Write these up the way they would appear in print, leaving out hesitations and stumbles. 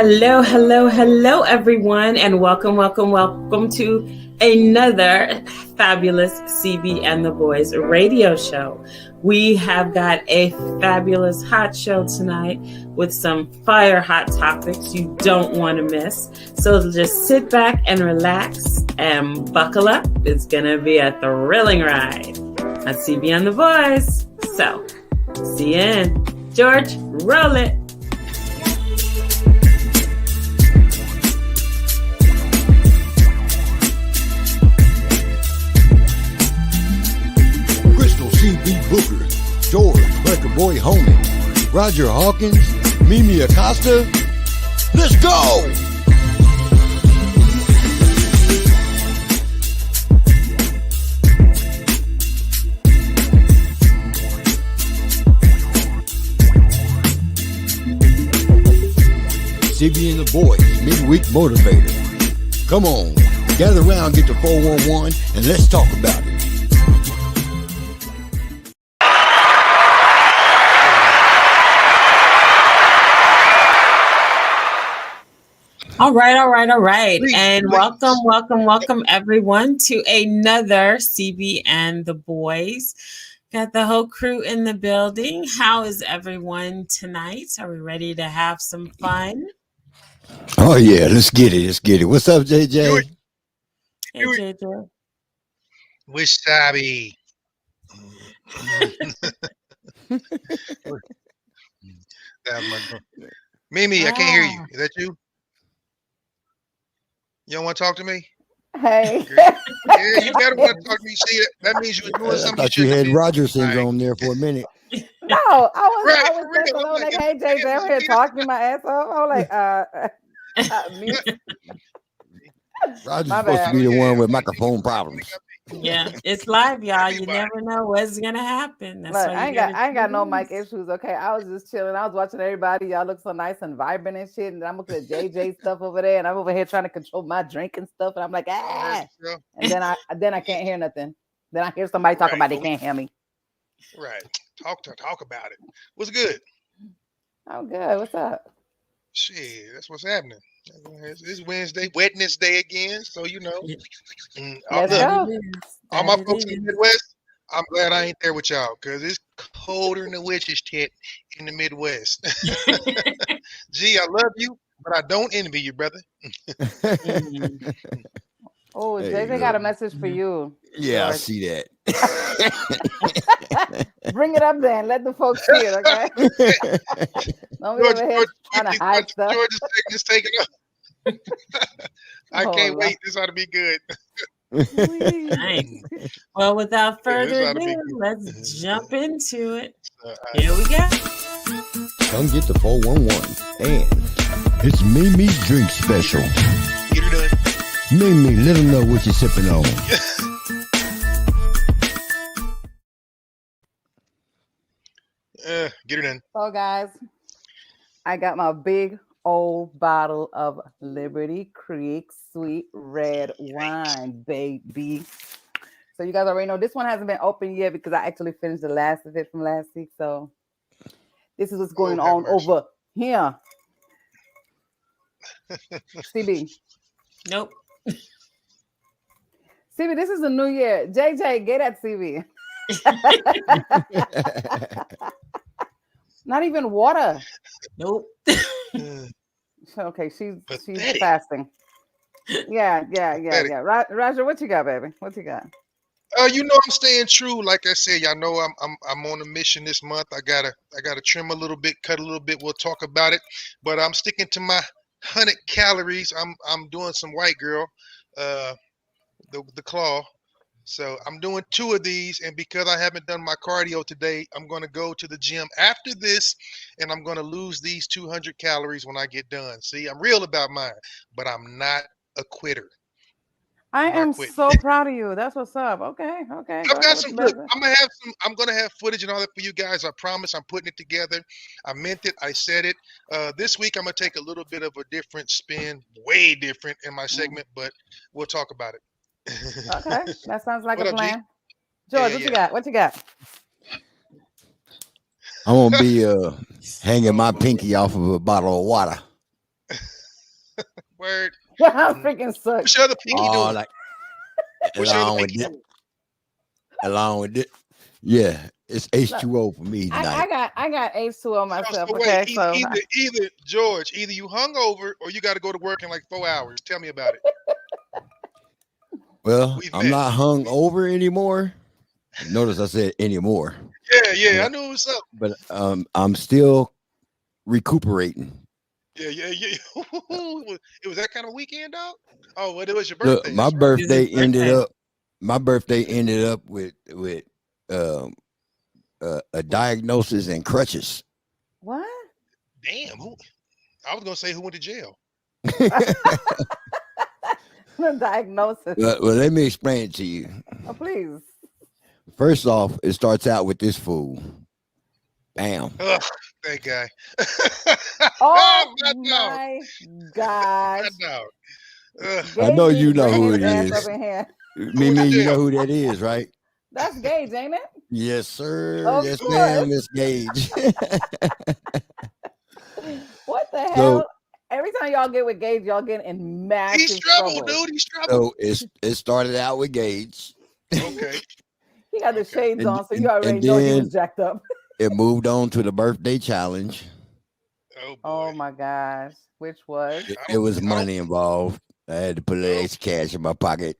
Hello, hello, hello, everyone, and welcome to another fabulous CB and the Boys radio show. We have got a fabulous hot show tonight with some fire hot topics you don't want to miss. So just sit back and relax and buckle up. It's going to be a thrilling ride on CB and the Boys. So, see you in. George, roll it. CB Booker, George, Record Boy Homie, Roger Hawkins, Mimi Acosta. Let's go! CB and the Boys, Midweek Motivator. Come on, gather around, get the 411, and let's talk about it. All right. And welcome everyone to another CB and the Boys. Got the whole crew in the building. How is everyone tonight? Are we ready to have some fun? Oh yeah, let's get it. What's up, JJ? Hey, JJ. Wasabi. Mimi, I can't hear you. Is that you? You don't want to talk to me? Hey. Yeah, you better want to talk to me. See, that means you were doing something. I thought you had Roger syndrome there for a minute. No, I was just alone like, hey, JJ, I'm here talking my ass off. I was like, me. Roger's supposed to be the one with microphone problems. Yeah, it's live, y'all. You never know what's gonna happen. That's Look, I ain't got no mic issues. Okay, I was just chilling. I was watching everybody. Y'all look so nice and vibrant and shit. And I'm looking at JJ stuff over there, and I'm over here trying to control my drink and stuff. And I'm like, ah. And then I can't hear nothing. Then I hear somebody talking about they can't hear me. Right. Talk about it. What's good? Oh, good. What's up? Shit, that's what's happening. It's Wednesday, Wednesday again. So you know, all my folks in the Midwest, I'm glad I ain't there with y'all because it's colder than the witch's tit in the Midwest. Gee, I love you, but I don't envy you, brother. Oh, JJ got a message for you. Yeah, George. I see that. Bring it up then. Let the folks see it, okay? Don't be over here trying to hide stuff. George's is taking up. I can't wait. This ought to be good. Nice. Well, without further ado, let's jump into it. Here we go. Come get the 411. And it's Mimi's drink special. Get her done. Mimi, let them know what you're sipping on. Get her done. So, guys, I got my big old bottle of Liberty Creek sweet red wine, baby. So you guys already know this one hasn't been opened yet because I actually finished the last of it from last week. So this is what's going on over here. CB. Nope. CB, this is a new year. JJ, get at CB. Not even water. Nope. Okay, she's fasting. Yeah. Roger, what you got, baby? What you got? You know I'm staying true. Like I said, y'all know I'm on a mission this month. I gotta trim a little bit, cut a little bit. We'll talk about it. But I'm sticking to my 100 calories. I'm doing some white girl, the claw. So I'm doing 2 of these, and because I haven't done my cardio today, I'm going to go to the gym after this, and I'm going to lose these 200 calories when I get done. See, I'm real about mine, but I'm not a quitter. I am so proud of you. That's what's up. Okay. I've got some good. I'm gonna have footage and all that for you guys. I promise. I'm putting it together. I meant it. I said it. This week I'm gonna take a little bit of a different spin, way different in my segment, but we'll talk about it. Okay, that sounds like a plan. George, what you got? What you got? I'm gonna be hanging my pinky off of a bottle of water. Word. Well, I freaking suck. What's your other pinky Oh, doing? like What's your other along with pinky it. doing? Along with it. Yeah, it's H2O for me tonight. I got H2O So, myself. so Okay, wait, so either George, either you hung over or you got to go to work in like 4 hours. Tell me about it. Well, We I'm vet. not hung over anymore. Notice I said anymore. Yeah. I But, knew it was up. but I'm still recuperating. Yeah. It was that kind of weekend, dog. Oh, well, it was your Look, birthday. my That's right. birthday It's his birthday. ended up with um a diagnosis and crutches. what? Damn. I was gonna say who went to jail. The diagnosis. Well, let me explain it to you. Oh, please. First off, it starts out with this fool. Bam. Ugh, that guy. Oh my dog. my gosh. My dog. Ugh. I know Gage you needs to know bring who his it ass is. up in here. Mimi, you know who that is, right? That's Gage, ain't it? Yes, sir. Of Yes, course. ma'am, Miss Gage. What the So- hell? Every time y'all get with Gage, y'all get in massive He's trouble, trouble. dude. He's trouble. So it started out with Gage. Okay. He got the Okay. shades And- on, so and- you already and know he then- was jacked up. It moved on to the birthday challenge. Oh boy. Oh my gosh. Which was? It was money involved. I had to put a little extra cash in my pocket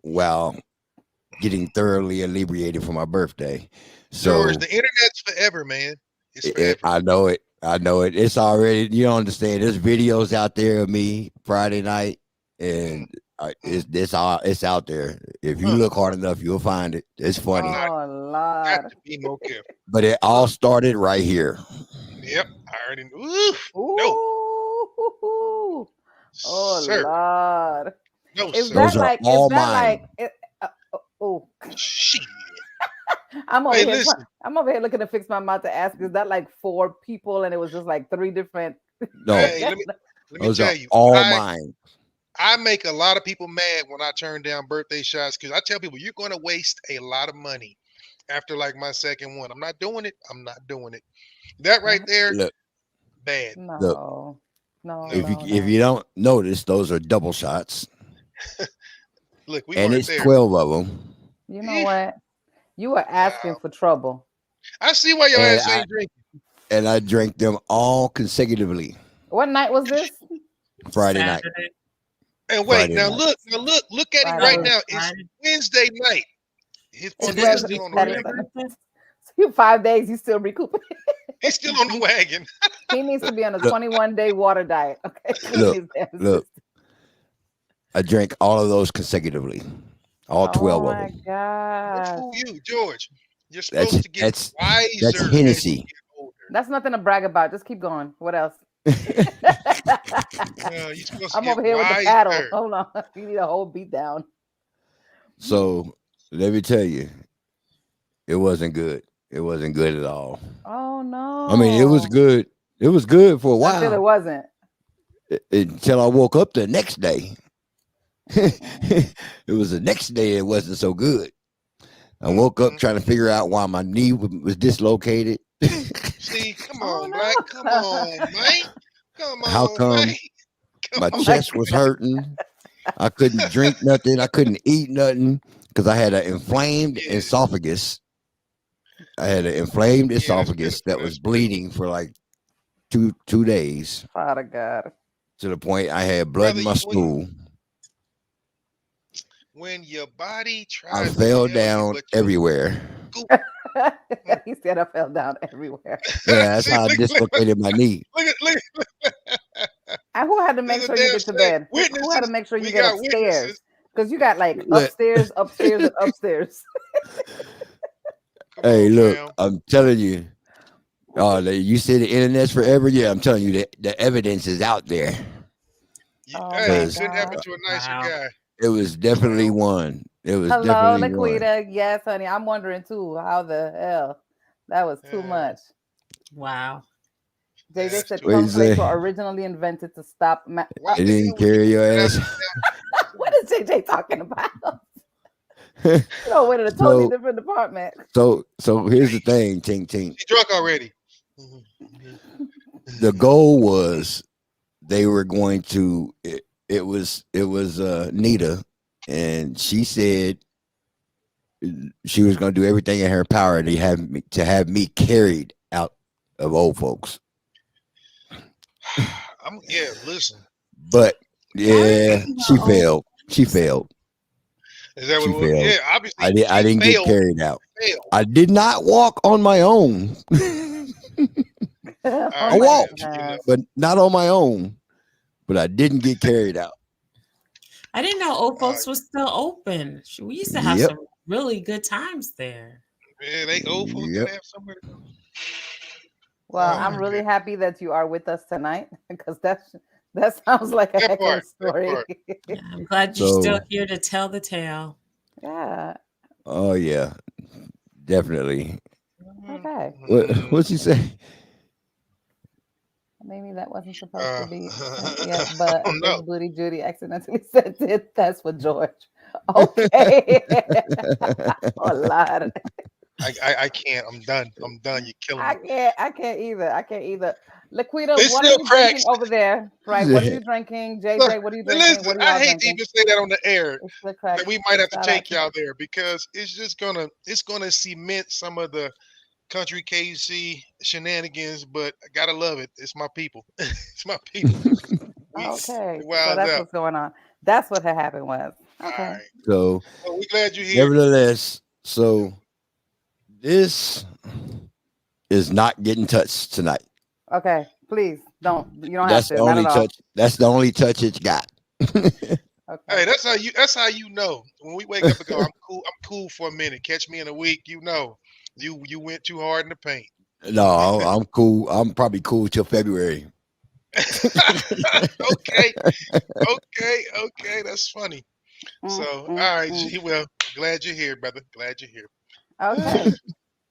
while getting thoroughly inebriated for my birthday. So George, the internet's forever, man. It's forever. I know it. It's already, you don't understand. There's videos out there of me Friday night, and it's out there. If you look hard enough, you'll find it. It's funny. Oh Got Lord. to be more careful. But it all started right here. Yep. I already knew. Oof. Ooh. Oh Sir. Lord. No, Is sir. Those that are like? all Is that mine. like? Oh, Shit. I'm over Hey, here. listen. I'm over here looking to fix my mouth to ask. Is that like 4 people, and it was just like 3 different? No, Hey, let me those tell are you. all I mine. make a lot of people mad when I turn down birthday shots because I tell people you're going to waste a lot of money after like my second one. I'm not doing it. That right there, Look, bad. No. if you don't notice, those are double shots, Look, we and weren't it's there. 12 of them. You know what? You were asking for trouble. I see why your And ass ain't drinking. And I drank them all consecutively What night was this? Friday night. Saturday. And wait, Friday now night. look at him Friday. right now. It's Friday. Wednesday night. His It's business Wednesday, still on the Saturday, wagon. Sunday. So you 5 days, you still recuperating. He's still on the wagon. He needs to be on a Look. 21-day water diet. Okay. Look. I drank all of those consecutively. All 12 Oh of my them. Don't God. fool you, George. You're That's- supposed to get that's- wiser. that's as Hennessy. you get older. That's nothing to brag about. Just keep going. What else? You're supposed to I'm get over here with the wiser. paddle. Hold on. You need a whole beat down. So let me tell you, it wasn't good. It wasn't good at all. Oh no. I mean, it was good. It was good for a Until it while wasn't. until I woke up the next day. It was the next day it wasn't so good. I woke up trying to figure out why my knee was dislocated. See, come on, Black. Come on, Mike. Come on, How come Mike. my chest was hurting? I couldn't drink nothing. I couldn't eat nothing because I had an inflamed esophagus. I had an inflamed esophagus that was bleeding for like two days Father God. to the point I had blood in my stool. When your body tries I to fell tell you down what you everywhere. He said I fell down everywhere. Yeah, that's See, how I look- dislocated my knee. look. And who had to make There's sure a you damn get to shame. bed? Who had Witnesses. to make sure you We get got upstairs? witnesses. Because you got like Look. upstairs, and upstairs. Come Hey, on, look, fam. I'm telling you. Oh, you say the internet's forever? Yeah, I'm telling you that the evidence is out there. Oh Hey, my it couldn't happen God. to a nicer Wow. guy. It was definitely one. It was Hello, definitely one. Laquita. Yes, honey. I'm wondering too. How the hell? That was too Yeah. much. Wow. Yeah, JJ that's said too What you cornflakes say? were originally invented to stop. Why It the didn't hell would carry you your put that ass. out? What is JJ talking about? You know, went in a totally So- different department. So here's the thing, Tink Tink. He's drunk already. The goal was they were going to it was Nita, and she said she was going to do everything in her power to have me carried out of old folks. Listen. But yeah, she failed. She failed. Is that She what it was? failed. Yeah, obviously. I didn't get carried out. I did not walk on my own. I walked, but not on my own. But I didn't get carried out. I didn't know old folks was still open. We used to have some really good times there. Yeah, they old folks didn't have somewhere to go. Well, I'm really happy that you are with us tonight because that sounds like a heck of a story. Yeah, I'm glad you're still here to tell the tale. Yeah. Oh yeah, definitely. Okay. What'd she say? Maybe that wasn't supposed to be. But if Booty Judy accidentally said it, that's for George. Okay. Oh, Lord. I can't. I'm done. I'm done. You're killing me. I can't either. Laquita, it's what are you drinking over there? Right. What are you drinking? JJ, look, what are you drinking? Listen, what are y'all I hate drinking? to even say that on the air. That we might have to take y'all there because it's gonna cement some of the country KC shenanigans, but I gotta love it. It's my people. It's my people. Okay. So that's what's going on. That's what had happened was. Okay. Right. So we're glad you're here. Nevertheless, so this is not getting touched tonight. Okay, please don't. You don't That's have to. The only touch. That's the only touch it's got. Okay. Hey, that's how you know when we wake up and go, I'm cool for a minute. Catch me in a week, you went too hard in the paint. No, I'm cool. I'm probably cool till February. Okay, that's funny. So, all right, well, glad you're here, brother. Glad you're here. Okay.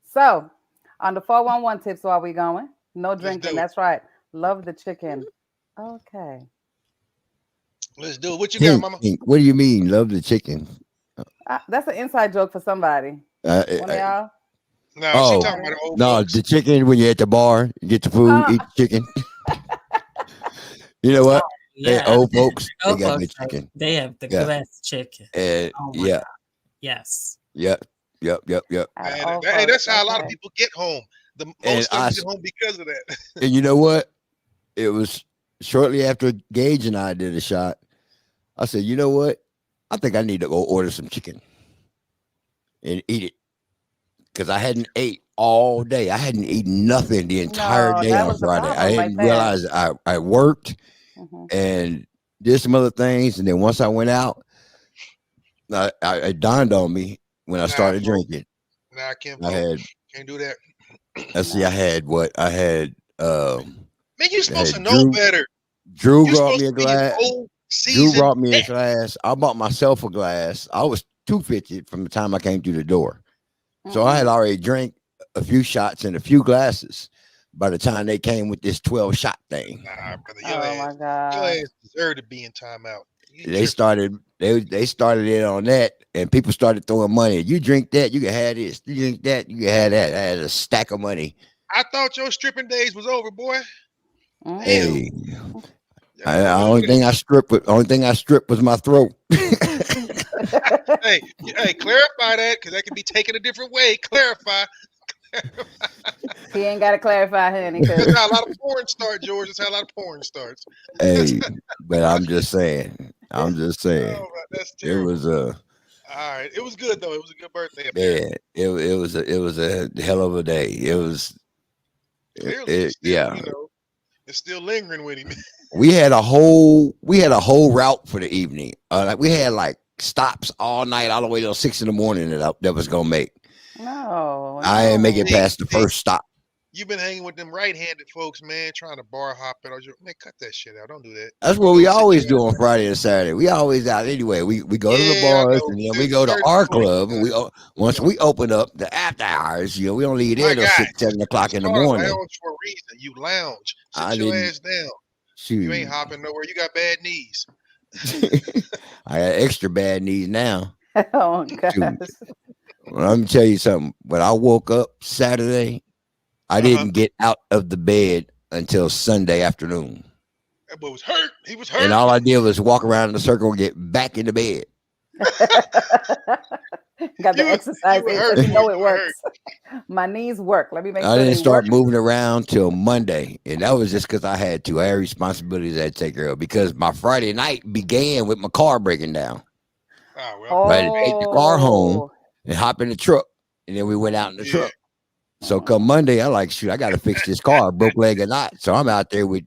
So, on the 411 tips, while we going? No drinking. That's right. Love the chicken. Okay. Let's do it. What you got, Mama? What do you mean, love the chicken? That's an inside joke for somebody. One of y'all? No, she talking about old folks. The chicken when you're at the bar, you get the food, eat the chicken. You know what? Yeah. Old folks, they got the chicken. They have the best chicken. God. Yes. Yep. Hey, that's how a lot of people get home. Most of them get home because of that. And you know what? It was shortly after Gage and I did a shot. I said, you know what? I think I need to go order some chicken and eat it. Because I hadn't ate all day. I hadn't eaten nothing the entire day on Friday. I didn't realize I worked and did some other things. And then once I went out, it dawned on me when I started drinking. I can't do that. Let's see, I had what? I had man, you're supposed to know better. Drew brought me a glass. Drew brought me a glass. I bought myself a glass. I was $250 from the time I came through the door. So I had already drank a few shots and a few glasses by the time they came with this 12-shot thing. Nah, brother, my God. Your ass deserved to be in timeout. They started in on that, and people started throwing money. You drink that, you can have this. You drink that, you can have that. I had a stack of money. I thought your stripping days was over, boy. Hey, only thing I stripped was my throat. hey, clarify that because that could be taken a different way. Clarify. He ain't got to clarify, honey. That's how a lot of porn starts, George. That's how a lot of porn starts. Hey, but I'm just saying. Oh, that's terrible. It was all right. It was good though. It was a good birthday. Yeah, it was a hell of a day. It was. Clearly, it's still lingering with him. We had a whole route for the evening. We had like stops all night, all the way till 6 a.m. that was gonna make. No, I didn't make it past the first stop. You've been hanging with them right-handed folks, man, trying to bar hop it. Man, cut that shit out. Don't do that. That's what we always do on Friday and Saturday. We always out anyway. We go to the bars and then we go to our club. And once we open up the after hours, we don't leave there till 6, 7 o'clock in the morning. Lounge for a reason. You lounge. Sit your ass down. Shoot. You ain't hopping nowhere. You got bad knees. I got extra bad knees now. Oh gosh. Well, let me tell you something. When I woke up Saturday, I didn't get out of the bed until Sunday afternoon. That boy was hurt. He was hurt. And all I did was walk around in a circle and get back into bed. Got the exercise were aid, hurt, so you boy. know You it were works. My knees work. Let me make I sure didn't they start work. moving around till Monday. And that was just because I had to. I had responsibilities I had to take care of because my Friday night began with my car breaking down. Oh, well. So I had to take the car home Oh, and hop in the truck. And then we went out in the Yeah. truck. So come Monday, I like, shoot, I got to fix this car, broke leg or not. So I'm out there with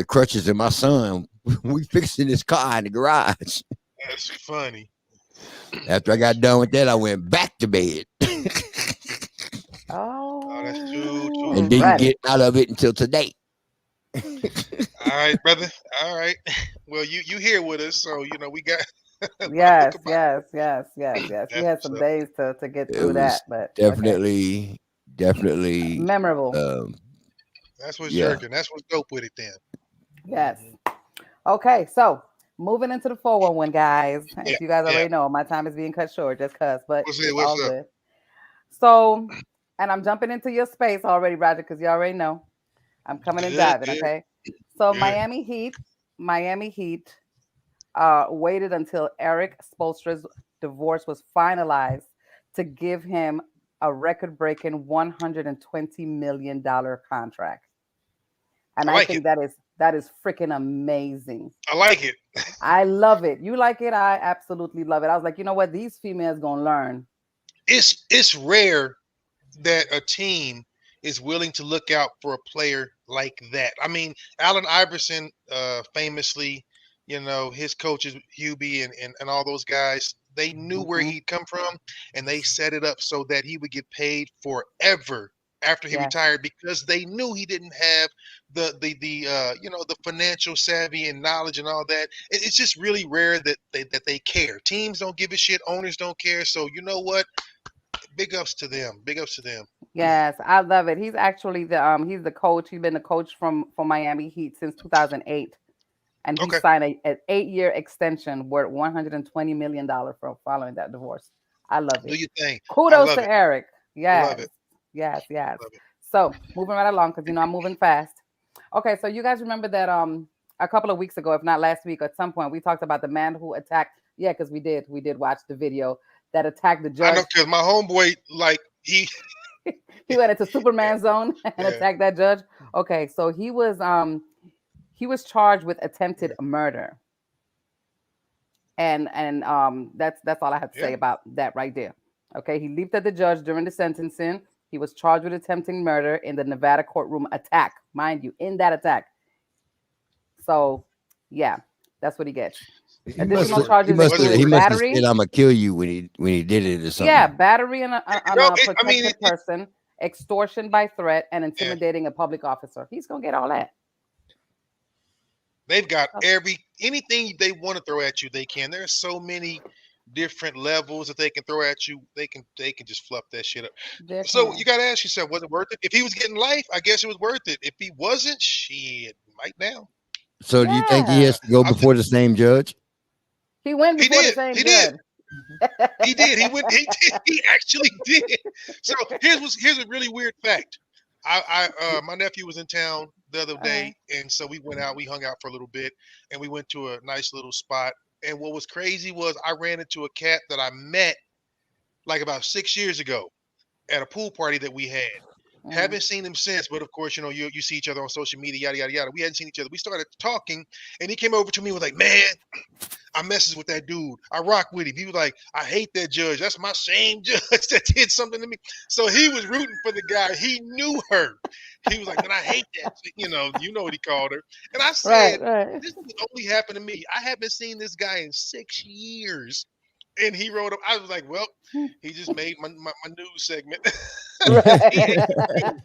crutches and my son. We fixing this car in the garage. That's funny. After I got done with that, I went back to bed Oh, that's too and didn't funny. get out of it until today. All right, brother. All right. Well, you here with us, so you know we got. yes, Talk about yes. We That's had some what's up. days to get It through was that, but okay. definitely, Memorable. That's what's yeah. jerking. That's what's dope with it then. Yes. Mhm. Okay, so moving into the 411, guys. Yeah. If you guys Yeah. already know, my time is being cut short just because, but What's it's it? What's all up? good. So, and I'm jumping into your space already, Roger, because you already know I'm coming and Good. diving. Good. Okay. So Good. Miami Heat waited until Eric Spoelstra's divorce was finalized to give him a record-breaking $120 million contract. And I I like it. think that is freaking amazing. I like it. I love it. You like it? I absolutely love it. I was like, you know what? These females gonna learn. It's rare that a team is willing to look out for a player like that. I mean, Allen Iverson, famously, you know, his coaches, Hubie and all those guys, they knew where Mhm. he'd come from and they set it up so that he would get paid forever after he Yes. retired because they knew he didn't have the you know the financial savvy and knowledge and all that. It's just really rare that they care. Teams don't give a shit, owners don't care. So you know what? Big ups to them. Big ups to them. Yes, I love it. He's actually he's the coach. He's been the coach for Miami Heat since 2008, and he Okay. signed an 8-year extension worth $120 million for following that divorce. I love Do it. your thing. I Kudos love to it. Eric. I love Yes, it. yes. Love it. So moving right along because you know I'm moving fast. Okay, so you guys remember that a couple of weeks ago, if not last week, at some point we talked about the man who attacked. Yeah, because we did watch the video that attacked the I know judge. because my homeboy, like He went into Superman zone and yeah. attacked that judge. Okay, so he was charged with attempted murder. And that's all I have to say Yeah. about that right there. Okay, he leaped at the judge during the sentencing. He was charged with attempting murder in the Nevada courtroom attack, mind you, in that attack. So, yeah, that's what he gets. He must Additional have Was it charges he include must have battery. said I'm gonna kill you when he did it or Yeah, something. battery on no, a I mean protected person, extortion by threat, and yeah. intimidating a public officer. He's gonna get all that. They've got Oh, anything they want to throw at you, they can. There's so many different levels that they can throw at you. They can just fluff that shit up. they So you can. gotta ask yourself, was it worth it? If he was getting life, I guess it was worth it. If he wasn't, shit, might now. So do you think he Yeah, has to go I'll t- before the same judge? he went he before the did. same He did. judge. He did. He went. He did. He actually did. So here's a really weird fact. My nephew was in town the other Uh-huh. day, and so we went out. We hung out for a little bit, and we went to a nice little spot. And what was crazy was I ran into a cat that I met like about 6 years ago at a pool party that we had. Mhm. Haven't seen him since, but of course, you know, you see each other on social media, yada yada yada. We hadn't seen each other. We started talking, and he came over to me and was like, "Man, I messes with that dude. I rock with him." He was like, "I hate that judge. That's my same judge that did something to me." So he was rooting for the guy. He knew her. He was like, "Man, I hate that." You know what he called her. And I Right, said, right. "This would only happen to me. I haven't seen this guy in 6 years." And he wrote up. I was like, "Well, he just made my news segment." He hates Right. me too.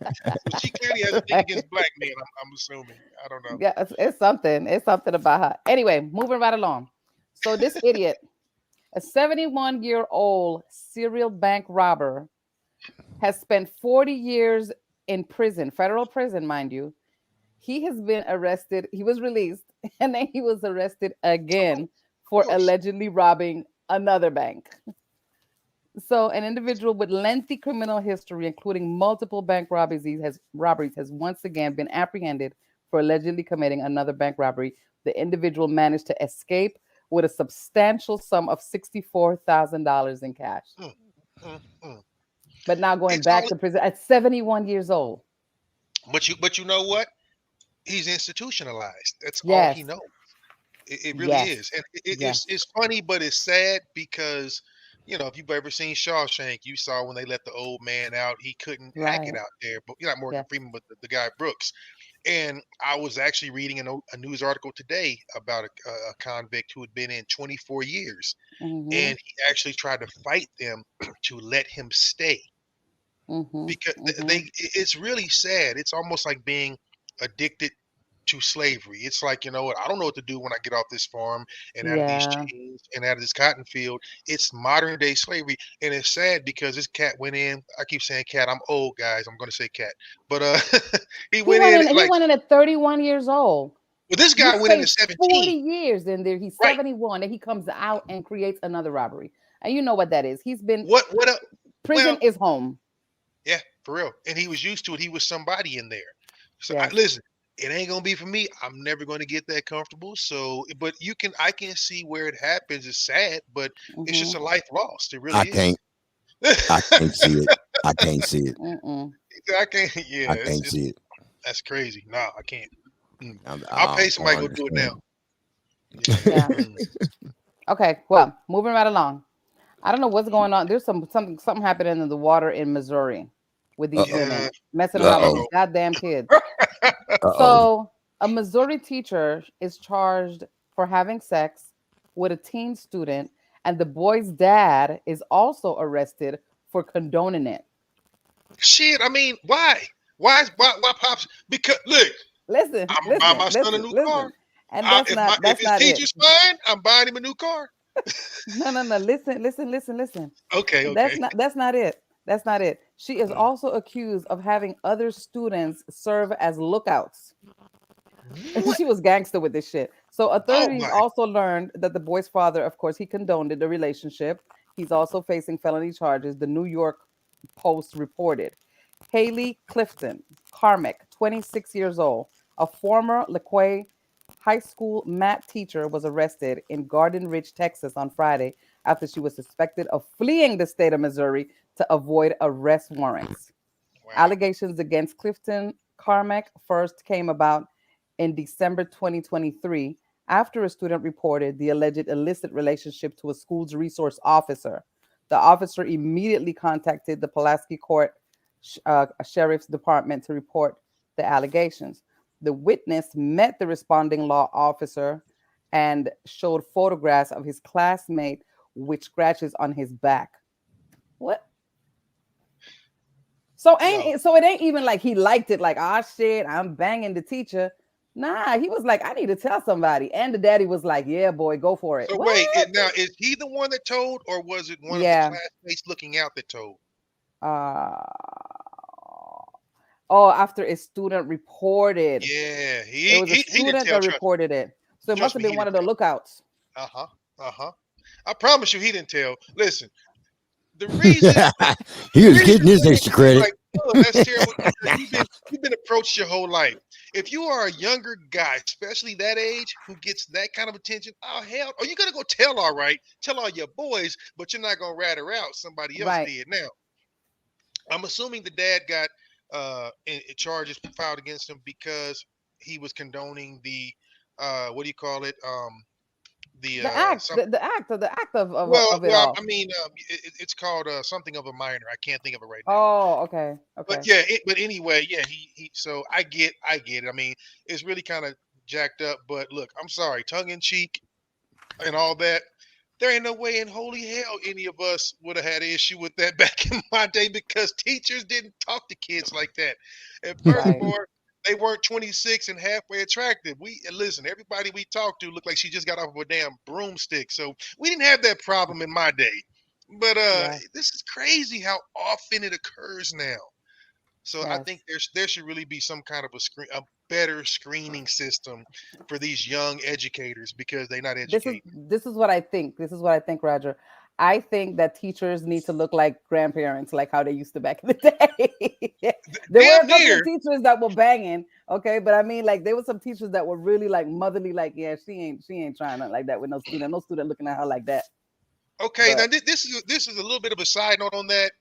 So she clearly has a thing Right. against black men. I'm assuming. I don't know. Yeah, it's something. It's something about her. Anyway, moving right along. So this idiot, a 71-year-old serial bank robber, has spent 40 years in prison, federal prison, mind you. He has been arrested. He was released, and then he was arrested again Of for course. allegedly robbing another bank. So, an individual with lengthy criminal history, including multiple bank robberies, has once again been apprehended for allegedly committing another bank robbery. The individual managed to escape with a substantial sum of $64,000 in cash. Mm, mm, mm. But now going It's back only, to prison at 71 years old. but you know what? He's institutionalized. That's all he Yes. knows. It really Yes. is, and Yes. it's funny, but it's sad because if you've ever seen Shawshank, you saw when they let the old man out, he couldn't hack it Right. out there. But not Morgan Yes. Freeman, but the guy Brooks. And I was actually reading a news article today about a convict who had been in 24 years, Mm-hmm. and he actually tried to fight them to let him stay Mm-hmm. because Mm-hmm. it's really sad. It's almost like being addicted to slavery. It's like, you know what, I don't know what to do when I get off this farm and out of these Yeah. chains and out of this cotton field. It's modern day slavery. And it's sad because this cat went in. I keep saying cat. I'm old, guys. I'm gonna say cat. But he He went went in in. He like, went in at 31 years old. well, this You guy went in at say 40 17. years in there. He's Right. 71, and he comes out and creates another robbery. And you know what that is. He's been What up? prison Well, is home. yeah, for real. And he was used to it. He was somebody in there. So Yes. listen, it ain't gonna be for me. I'm never gonna get that comfortable. So, but I can see where it happens. It's sad, but it's just Mm-hmm. a life lost. It I really can't. is. I can't see it. I can't see it. Mm-mm. I can't. Yeah, I can't see it. that's crazy. Nah, I can't. I'll I pay don't somebody to go do it now. understand. Yeah. Mm. Okay. Well, moving right along. I don't know what's going on. There's something happening in the water in Missouri with these Uh-oh. women Yeah. messing around with Uh-oh. these goddamn kids. Uh-oh. So, a Missouri teacher is charged for having sex with a teen student, and the boy's dad is also arrested for condoning it. Shit. I mean, why? Why pops? Because look, Listen, I'm gonna buy listen, my son a listen, new car. listen. And that's If his not it. teacher's fine, I'm buying him a new car. No, no, no. Listen. Okay. That's not it. That's not it. She is also accused of having other students serve as lookouts. What? She was gangster with this shit. So Oh authorities my. also learned that the boy's father, of course, he condoned the relationship. He's also facing felony charges. The New York Post reported. Haley Clifton Carmack, 26 years old, a former LaQuay High School math teacher, was arrested in Garden Ridge, Texas on Friday after she was suspected of fleeing the state of Missouri to avoid arrest warrants. Wow. Allegations against Clifton Carmack first came about in December 2023 after a student reported the alleged illicit relationship to a school's resource officer. The officer immediately contacted the Pulaski Court Sheriff's Department to report the allegations. The witness met the responding law officer and showed photographs of his classmate with scratches on his back. What? So it ain't even like he liked it, like, ah, shit, I'm banging the teacher. Nah, he was like, I need to tell somebody. And the daddy was like, yeah, boy, go for it. So What? wait, now is he the one that told, or was it one of the Yeah. classmates looking out that told? After a student reported. Yeah, It was a he didn't student tell. that reported it. So it must Trust have me, been he one of didn't the lookouts. tell. I promise you, he didn't tell. Listen, the reason He was getting his extra credit. like, oh, that's terrible. Because you've been approached your whole life. If you are a younger guy, especially that age, who gets that kind of attention, oh hell, are you gonna go tell all right, tell all your boys, but you're not gonna rat her out. Somebody else Right. did. Now, I'm assuming the dad got charges filed against him because he was condoning the what do you call it? The act, some, the act of it well, all. I mean, it's called something of a minor. I can't think of it right now. Oh, okay. But yeah, but anyway, yeah, he. So I get it. I mean, it's really kind of jacked up. But look, I'm sorry, tongue in cheek and all that. There ain't no way in holy hell any of us would have had an issue with that back in my day because teachers didn't talk to kids like that. And furthermore, they weren't 26 and halfway attractive. Listen, everybody we talked to looked like she just got off of a damn broomstick. So we didn't have that problem in my day. But this is crazy how often it occurs now. So I think there should really be some kind of a better screening system for these young educators because they're not educated. This is what I think. This is what I think, Roger. I think that teachers need to look like grandparents, like how they used to back in the day. There were Damn a couple of near. teachers that were banging, okay, but I mean, like there were some teachers that were really like motherly, like yeah, she ain't trying nothing like that with no student looking at her like that. Okay, now But this is a little bit of a side note on that.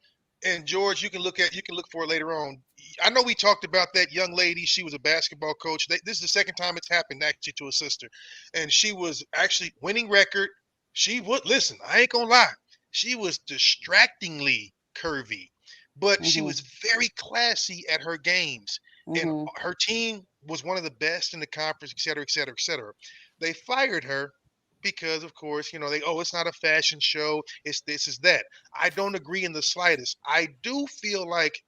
And George, you can look for it later on. I know we talked about that young lady. She was a basketball coach. This is the second time it's happened actually to a sister, and she was actually winning record. She would listen. I ain't gonna lie. She was distractingly curvy, but she mhm, was very classy at her games, and mhm. her team was one of the best in the conference, et cetera, et cetera, et cetera. They fired her because, of course, it's not a fashion show. It's this, is that. I don't agree in the slightest. I do feel like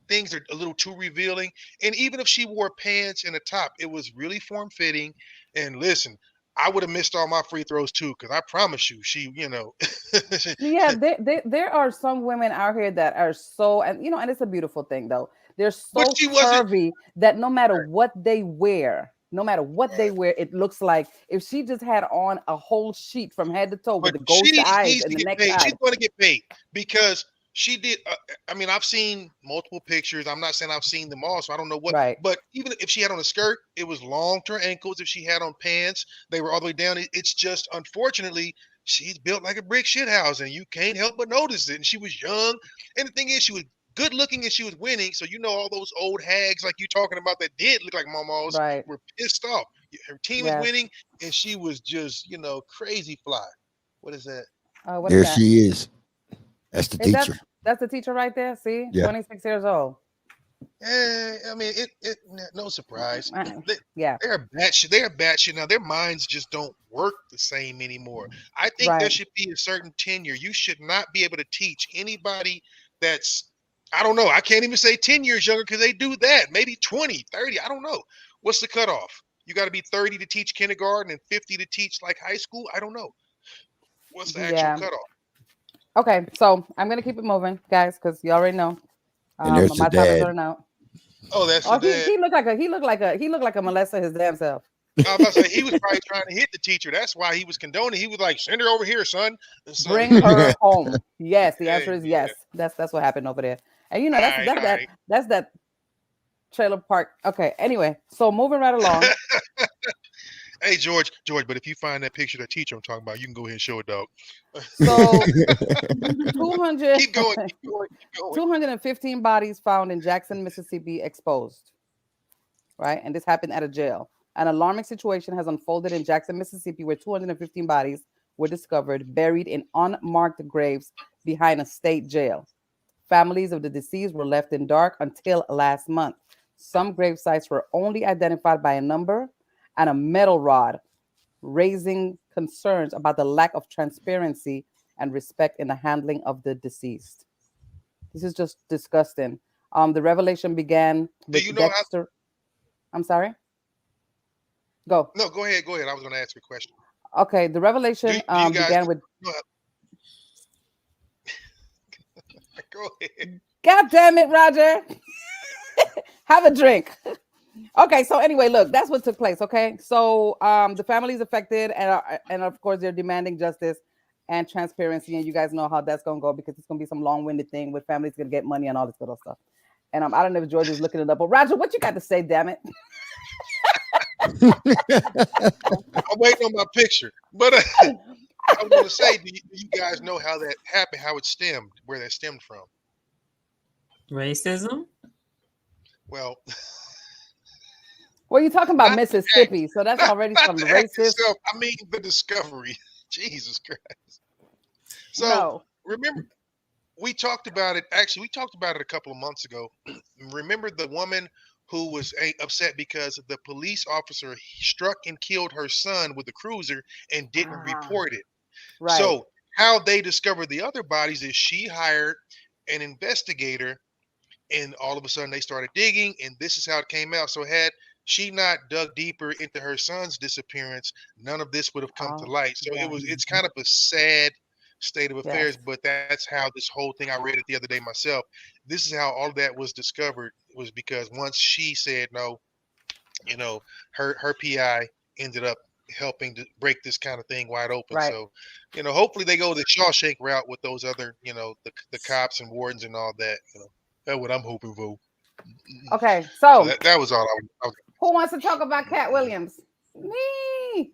things are a little too revealing. And even if she wore pants and a top, it was really form fitting. And listen, I would have missed all my free throws too, because I promise you, Yeah, there are some women out here that are so, and and it's a beautiful thing though. They're but so she wasn't. curvy that no matter Right, what they wear, no matter what they right. wear, it looks like if she just had on a whole sheet from head to toe with But the ghost she eyes needs and to the get paid. necktie. She's going to get paid because she did. I mean, I've seen multiple pictures. I'm not saying I've seen them all, so I don't know what. Right. But even if she had on a skirt, it was long to her ankles. If she had on pants, they were all the way down. It's just unfortunately she's built like a brick shit house, and you can't help but notice it. And she was young, and the thing is, she was good looking and she was winning. So all those old hags like you talking about that did look like mamas Right. were pissed off. Her team was Yes. winning, and she was just crazy fly. What is that? What is There that? she is. That's the Is that teacher. that's the teacher right there? See, Yeah. 26 years old. I mean, no surprise. They, Yeah. they're batshit. They're batshit now. Their minds just don't work the same anymore. I think there Right. should be a certain tenure. You should not be able to teach anybody that's, I don't know. I can't even say 10 years younger because they do that. Maybe 20, 30. I don't know. What's the cutoff? You got to be 30 to teach kindergarten and 50 to teach like high school. I don't know. What's the actual Yeah. cutoff? Okay. So I'm gonna keep it moving, guys, because you already know. And there's the My time is dad. running out. Oh, that's the Oh, dad. he looked like a molester his damn self. I was about to say he was probably trying to hit the teacher. That's why he was condoning. He was like, "Send her over here, son." And so, Bring her home. Yes, the answer hey, is yeah, yes. That's what happened over there. And all right, all right. that's that trailer park. Okay. Anyway, so moving right along. Hey, George. But if you find that picture of the teacher I'm talking about, you can go ahead and show it, dog. So 200, Keep going, keep going, keep going. 215 bodies found in Jackson, Mississippi, exposed. Right, and this happened at a jail. An alarming situation has unfolded in Jackson, Mississippi, where 215 bodies were discovered buried in unmarked graves behind a state jail. Families of the deceased were left in dark until last month. Some grave sites were only identified by a number and a metal rod, raising concerns about the lack of transparency and respect in the handling of the deceased. This is just disgusting. The revelation began Do with you know how? Dexter. I'm sorry. Go. No, go ahead, go ahead. I was going to ask you a question. Okay. The revelation Do you guys began with. know go ahead. God damn it, Roger. Have a drink. Okay, so anyway, look, that's what took place. Okay, so the families affected, and of course they're demanding justice and transparency, and you guys know how that's gonna go because it's gonna be some long-winded thing with families gonna get money and all this other stuff. And I don't know if George is looking it up, but Roger, what you got to say? Damn it! I'm waiting on my picture, but I was going to say, do you guys know how that happened? How it stemmed? Where that stemmed from? Racism. Well, Well, you're talking about not the act, Mississippi, so that's already not some the act racist. itself. I mean, the discovery. Jesus Christ. So No. remember, we talked about it. Actually, we talked about it a couple of months ago. Remember the woman who was upset because the police officer struck and killed her son with a cruiser and didn't report it. Right. So how they discovered the other bodies is she hired an investigator, and all of a sudden they started digging, and this is how it came out. So had she not dug deeper into her son's disappearance, none of this would have come to light. So yeah. it's kind of a sad state of affairs, Yes. but that's how this whole thing, I read it the other day myself. This is how all of that was discovered, was because once she said no, her PI ended up helping to break this kind of thing wide open. Right. So, hopefully they go the Shawshank route with those other, the cops and wardens and all that. That's what I'm hoping for. Okay, So so that was all I was. who wants to talk about Cat Williams? Me.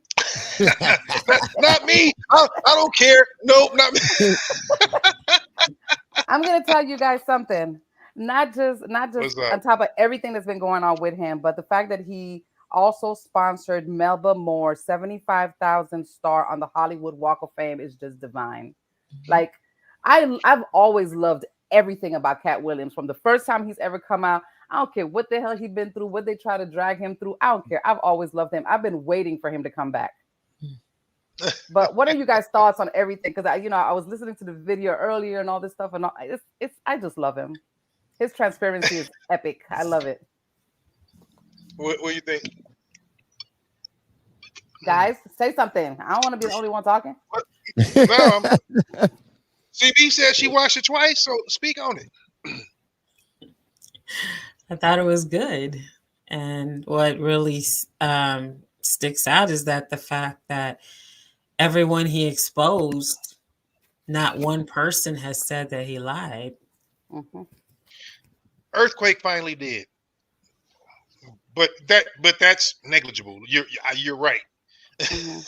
Not me. I don't care. Nope, not me. I'm gonna tell you guys something. Not just What's up? on top of everything that's been going on with him, but the fact that he also sponsored Melba Moore's 75,000 star on the Hollywood Walk of Fame is just divine. Like I've always loved everything about Cat Williams from the first time he's ever come out. I don't care what the hell he's been through, what they try to drag him through. I don't care. I've always loved him. I've been waiting for him to come back. But what are you guys' thoughts on everything? Because I was listening to the video earlier and all this stuff, and I just love him. His transparency is epic. I love it. What do you think? Guys, say something. I don't want to be the only one talking. No, CB said she watched it twice, so speak on it. I thought it was good. And what really sticks out is that the fact that everyone he exposed, not one person has said that he lied. Mm-hmm. Earthquake finally did, but that's negligible. You're right. Mm-hmm.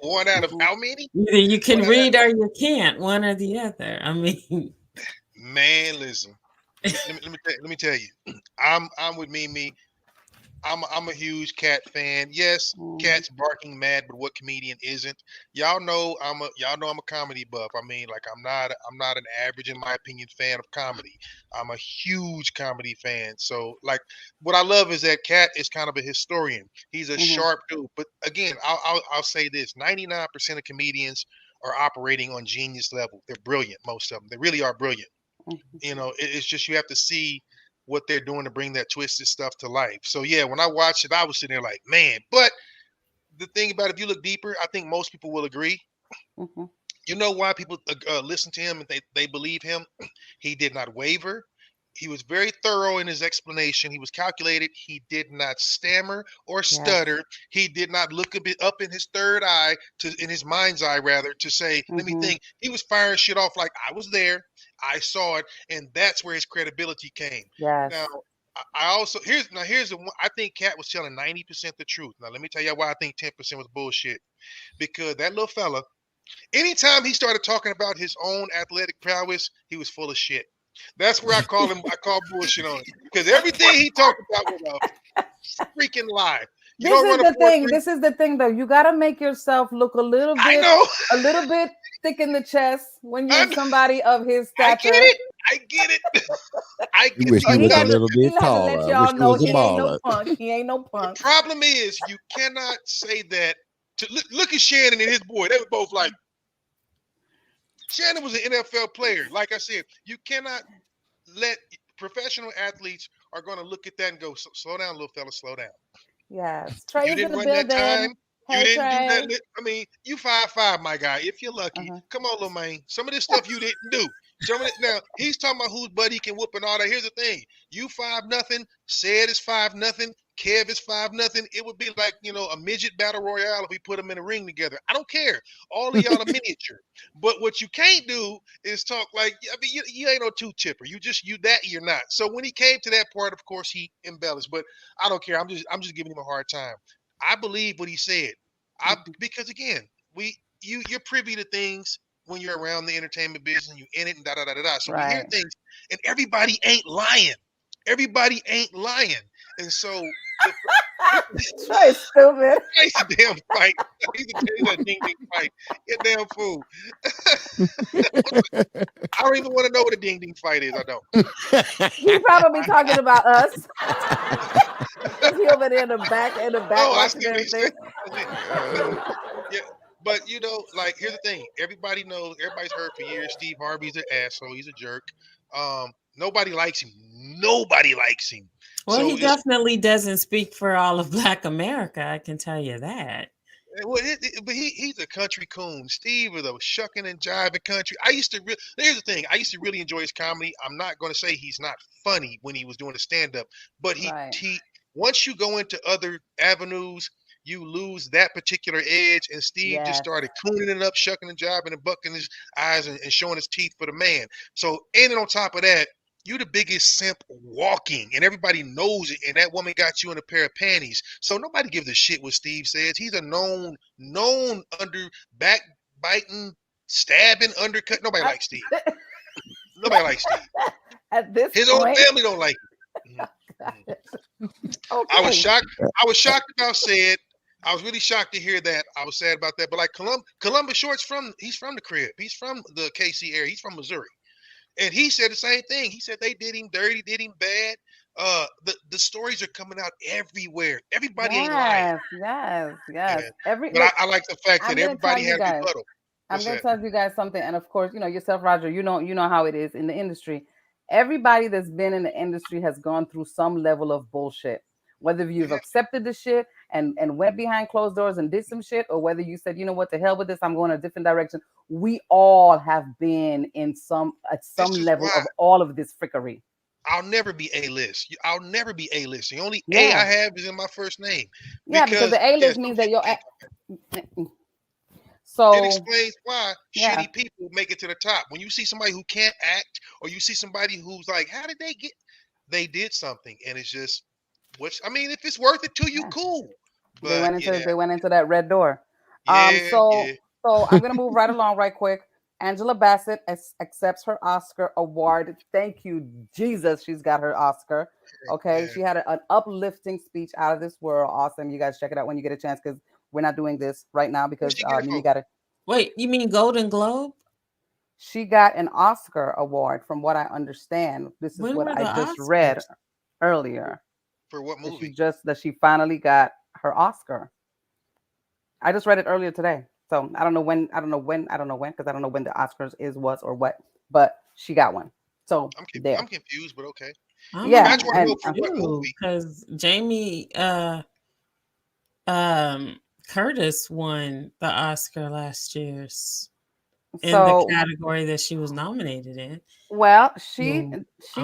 One out of how many? Either you can read or you can't, one or the other. I mean, man, listen. Let me tell you. I'm with Mimi. I'm a huge Cat fan. Yes, Cat's barking mad, but what comedian isn't? Y'all know I'm a comedy buff. I mean, like I'm not an average, in my opinion, fan of comedy. I'm a huge comedy fan. So, like, what I love is that Cat is kind of a historian. He's a sharp dude. But again, I'll say this: 99% of comedians are operating on genius level. They're brilliant. Most of them. They really are brilliant. It's just you have to see what they're doing to bring that twisted stuff to life. So yeah, when I watched it, I was sitting there like, man. But the thing about it, if you look deeper, I think most people will agree. Mm-hmm. You know why people listen to him and they believe him? He did not waver. He was very thorough in his explanation. He was calculated. He did not stammer or stutter. Yes. He did not look a bit up in his third eye, in his mind's eye rather, to say, let me think. He was firing shit off like, I was there, I saw it, and that's where his credibility came. Yes. Now, I also here's the one. I think Cat was telling 90% the truth. Now let me tell you why I think 10% was bullshit. Because that little fella, anytime he started talking about his own athletic prowess, he was full of shit. That's where I call bullshit on it. Because everything he talked about was a freaking lie. This is the thing, though. You gotta make yourself look a little bit thick in the chest when you're somebody of his stature. I get it. I get wish he was a little bit taller. Let y'all know he ain't no punk. He ain't no punk. The problem is you cannot say that. Look at Shannon and his boy. They were both like. Shannon was an NFL player. Like I said, you cannot let professional athletes are going to look at that and go, slow down, little fella, slow down. Yes. You didn't run that time. You didn't do that. I mean, you 5'5", my guy. If you're lucky, come on, little man. Some of this stuff you didn't do. Now he's talking about whose buddy can whoop and all that. Here's the thing: you 5-0. Said is 5-0. Kev is 5-0. It would be like a midget battle royale if we put them in a ring together. I don't care. All of y'all are miniature. But what you can't do is talk like you ain't no two chipper. You're not. So when he came to that part, of course he embellished. But I don't care. I'm just giving him a hard time. I believe what he said. Because again, you're privy to things when you're around the entertainment business and you're in it and da-da-da-da-da. So we hear things and everybody ain't lying. Everybody ain't lying. And so Trey's stupid. Trey's a damn fight. He's a ding-ding fight. You damn fool. I don't even want to know what a ding-ding fight is. I don't. He's probably talking about us. He over there in the back watching everything. Yeah. But like here's the thing. Everybody's heard for years Steve Harvey's an asshole. He's a jerk. Nobody likes him. Well, he definitely doesn't speak for all of Black America. I can tell you that. Well, but he's a country coon. Steve is a shucking and jiving country. Here's the thing. I used to really enjoy his comedy. I'm not going to say he's not funny when he was doing the stand-up, but he once you go into other avenues, you lose that particular edge. And Steve just started cleaning it up, shucking and jiving and bucking his eyes and showing his teeth for the man. So, and then on top of that, you the biggest simp walking, and everybody knows it. And that woman got you in a pair of panties. So nobody gives a shit what Steve says. He's a known under backbiting, stabbing, undercut. Nobody likes Steve. Nobody likes Steve. At this His point, own family don't like him. okay. I was shocked. I was shocked about said. I was really shocked to hear that. I was sad about that. But like Columbus Short's he's from the crib. He's from the KC area. He's from Missouri. And he said the same thing. He said they did him dirty, did him bad. The stories are coming out everywhere. Everybody ain't lying. Yes. But I like the fact that everybody had a rebuttal. I'm going to tell you guys something. And of course, yourself, Roger, you know how it is in the industry. Everybody that's been in the industry has gone through some level of bullshit. Whether you've accepted the shit and went behind closed doors and did some shit, or whether you said, you know what, to hell with this, I'm going a different direction. We all have been at some level of all of this frickery. I'll never be A-list. I'll never be A-list. The only A I have is in my first name. Because the A-list means that you're... So it explains why shitty people make it to the top. When you see somebody who can't act, or you see somebody who's like, how did they get... They did something, and it's just... if it's worth it to you, cool. But, they went into that red door. So I'm gonna move right along right quick. Angela Bassett accepts her Oscar award. Thank you, Jesus. She's got her Oscar. Okay, she had an uplifting speech out of this world. Awesome. You guys check it out when you get a chance, because we're not doing this right now because you got to. Wait, you mean Golden Globe? She got an Oscar award, from what I understand. This is what I just read earlier. For what movie? That she finally got her Oscar. I just read it earlier today. So I don't know when, because I don't know when the Oscars was or what, but she got one. So I'm confused, but okay. Because Jamie Curtis won the Oscar last year in the category that she was nominated in. Well, she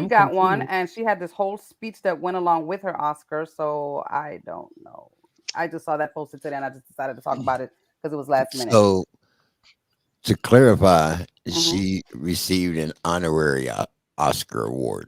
got one, and she had this whole speech that went along with her Oscar. So I don't know. I just saw that posted today, and I just decided to talk about it because it was last minute. So to clarify, she received an honorary Oscar award.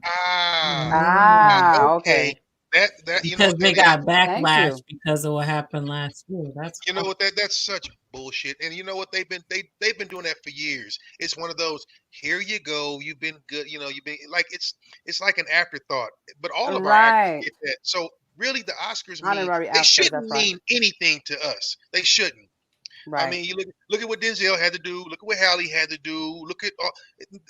Okay. That because they got backlash because of what happened last year. That's such bullshit. And you know what, they've been doing that for years. It's one of those, here you go, you've been good, you've been like, it's like an afterthought. But all of our actors get that. So really, the Oscars shouldn't mean anything to us. They shouldn't. Right. I mean, you look at what Denzel had to do. Look at what Halle had to do. Look at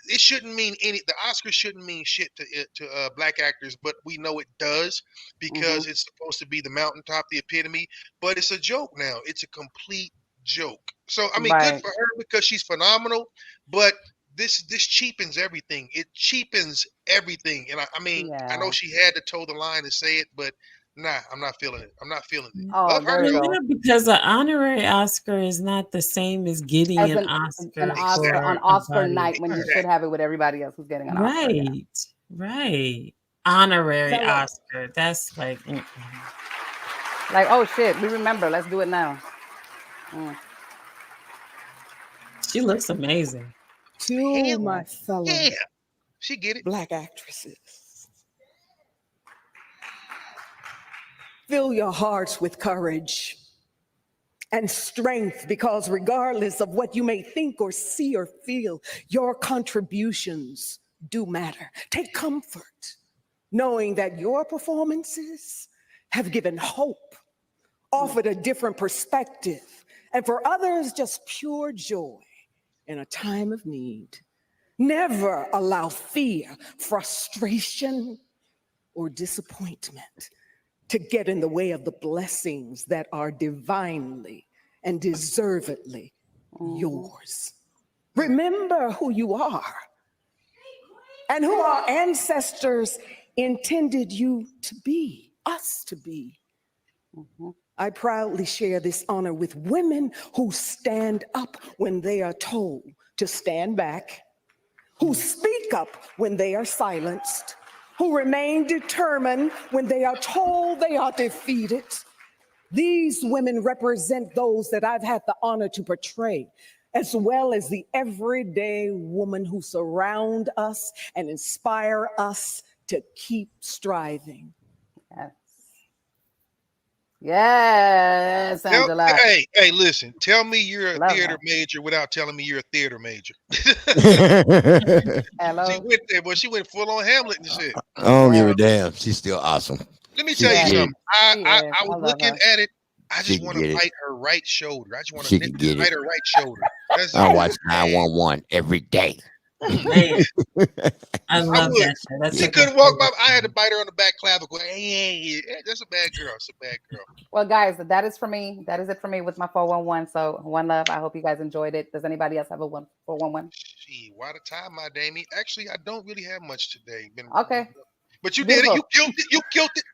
it shouldn't mean any. The Oscars shouldn't mean shit to black actors, but we know it does because it's supposed to be the mountaintop, the epitome. But it's a joke now. It's a complete joke. So I mean, good for her because she's phenomenal. But this cheapens everything. It cheapens everything. And I know she had to toe the line and say it, but. Nah, I'm not feeling it. Oh, there you go. Because an honorary Oscar is not the same as getting an Oscar on Oscar night when you should have it with everybody else who's getting an Oscar. Right. Honorary Oscar. That's like, oh shit, we remember. Let's do it now. She looks amazing. To my fellow she get it. Black actresses. Fill your hearts with courage and strength, because regardless of what you may think or see or feel, your contributions do matter. Take comfort knowing that your performances have given hope, offered a different perspective, and for others, just pure joy in a time of need. Never allow fear, frustration, or disappointment to get in the way of the blessings that are divinely and deservedly yours. Remember who you are and who our ancestors intended you to be, us to be. I proudly share this honor with women who stand up when they are told to stand back, who speak up when they are silenced, who remain determined when they are told they are defeated, These women represent those that I've had the honor to portray, as well as the everyday woman who surround us and inspire us to keep striving. Yes. Yes, Angela. Hey, listen. Tell me you're a Love theater her. major without telling me you're a theater major. Hello. She went there, but she went full on Hamlet and shit. I don't give Yeah. a damn. She's still awesome. Let me She tell you can get something. it. She I is. was I love looking her. at it. I She just can want to get it. bite her right shoulder. I just want She to can get bite it. her right shoulder. That's I it. watch 911 every day. Man, I love would. that show. That's She like my couldn't walk by. favorite I had to show. bite her on the back clavicle. Hey, that's a bad girl. It's a bad girl. Well, guys, that is for me. That is it for me with my 411. So one love. I hope you guys enjoyed it. Does anybody else have a 411? Gee, why the time, my Damie? Actually, I don't really have much today. Okay. But you did it. Beautiful. You killed it. You killed it.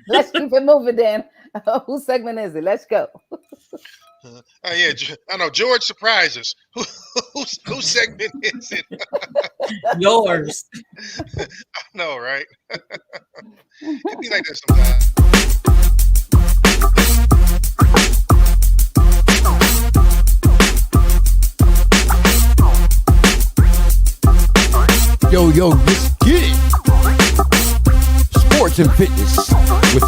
Let's keep it moving then. Whose segment is it? Let's go. Oh yeah, I know. George surprised us. Whose segment is it? Yours. No, right? It be like that sometimes. Yo, let's get it. Sports and fitness with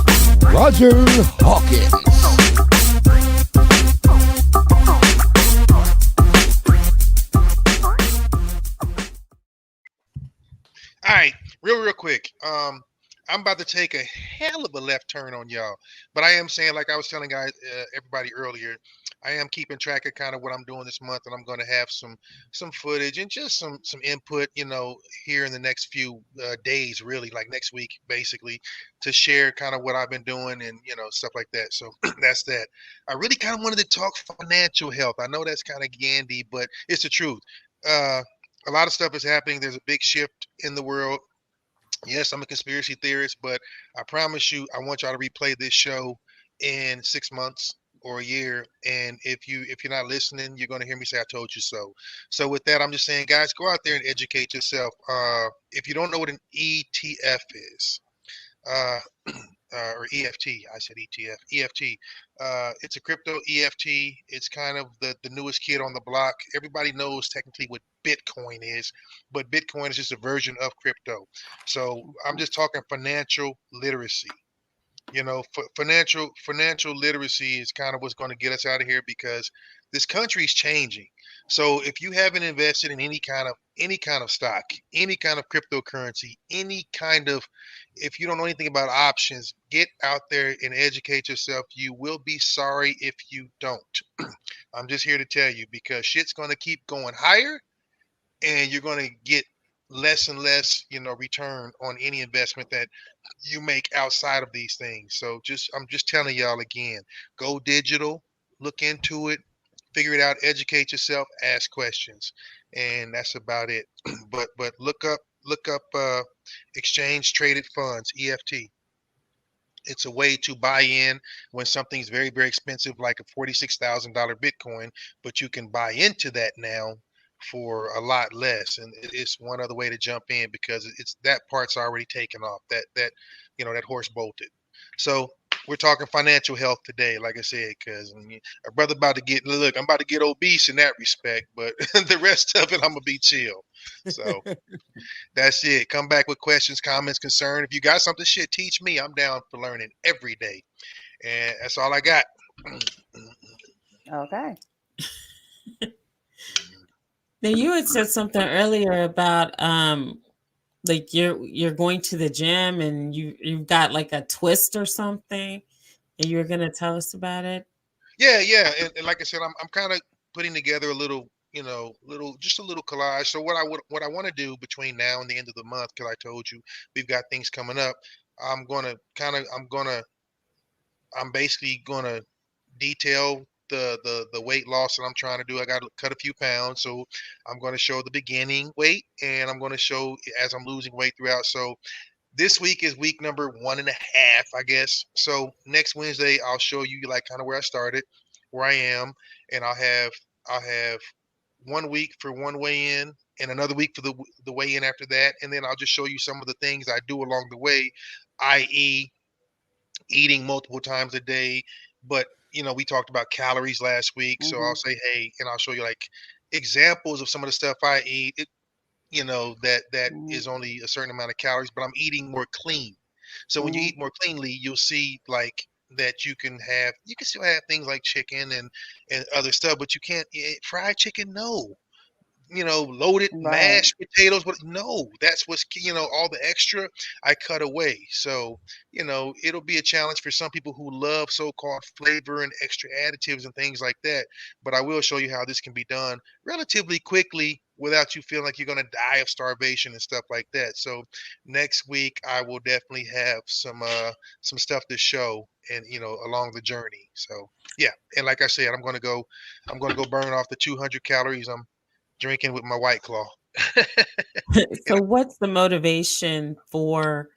Roger Hawkins. All right, real quick. I'm about to take a hell of a left turn on y'all, but I am saying, like I was telling everybody earlier, I am keeping track of kind of what I'm doing this month, and I'm going to have some footage and just some input, here in the next few days, really, like next week, basically, to share kind of what I've been doing and stuff like that. So that's that. I really kind of wanted to talk financial health. I know that's kind of gandy, but it's the truth. A lot of stuff is happening. There's a big shift in the world. Yes, I'm a conspiracy theorist, but I promise you, I want y'all to replay this show in 6 months or a year. And if you're not listening, you're going to hear me say, "I told you so." So with that, I'm just saying, guys, go out there and educate yourself. If you don't know what an ETF is, uh, or EFT, I said ETF, EFT. It's a crypto EFT. It's kind of the newest kid on the block. Everybody knows technically what Bitcoin is, but Bitcoin is just a version of crypto. So I'm just talking financial literacy. Financial literacy is kind of what's going to get us out of here, because this country is changing. So if you haven't invested in any kind of stock, any kind of cryptocurrency, if you don't know anything about options, get out there and educate yourself. You will be sorry if you don't. I'm just here to tell you, because shit's going to keep going higher, and you're going to get less and less, return on any investment that you make outside of these things. So I'm just telling y'all again, go digital, look into it, figure it out, educate yourself, ask questions, and that's about it. but look up exchange traded funds, EFT. It's a way to buy in when something's very, very expensive, like a $46,000 Bitcoin, but you can buy into that now for a lot less. And it's one other way to jump in, because it's that part's already taken off. That horse bolted. So we're talking financial health today, like I said, because a brother about to I'm about to get obese in that respect, but the rest of it, I'm gonna be chill. So that's it. Come back with questions, comments, concern. If you got something, teach me. I'm down for learning every day. And that's all I got. Okay. Now you had said something earlier about like you're going to the gym and you've got like a twist or something, and you were gonna tell us about it. Yeah. And like I said, I'm kind of putting together a little, just a little collage. So what I want to do between now and the end of the month, because I told you we've got things coming up. I'm basically gonna detail the weight loss that I'm trying to do. I got to cut a few pounds, so I'm going to show the beginning weight, and I'm going to show as I'm losing weight throughout. So this week is week number 1.5, I guess. So next Wednesday I'll show you like kind of where I started, where I am, and I'll have 1 week for one weigh in and another week for the weigh in after that, and then I'll just show you some of the things I do along the way, i.e., eating multiple times a day. But we talked about calories last week, so I'll say, hey, and I'll show you like examples of some of the stuff I eat. That is only a certain amount of calories, but I'm eating more clean. So when you eat more cleanly, you'll see like that you can still have things like chicken and other stuff, but you can't fried chicken. No, loaded Right. mashed potatoes. But no, that's what's, all the extra I cut away. So, it'll be a challenge for some people who love so-called flavor and extra additives and things like that. But I will show you how this can be done relatively quickly without you feeling like you're going to die of starvation and stuff like that. So next week I will definitely have some stuff to show and along the journey. So yeah, and like I said, I'm going to go burn off the 200 calories I'm drinking with my White Claw. So what's the motivation for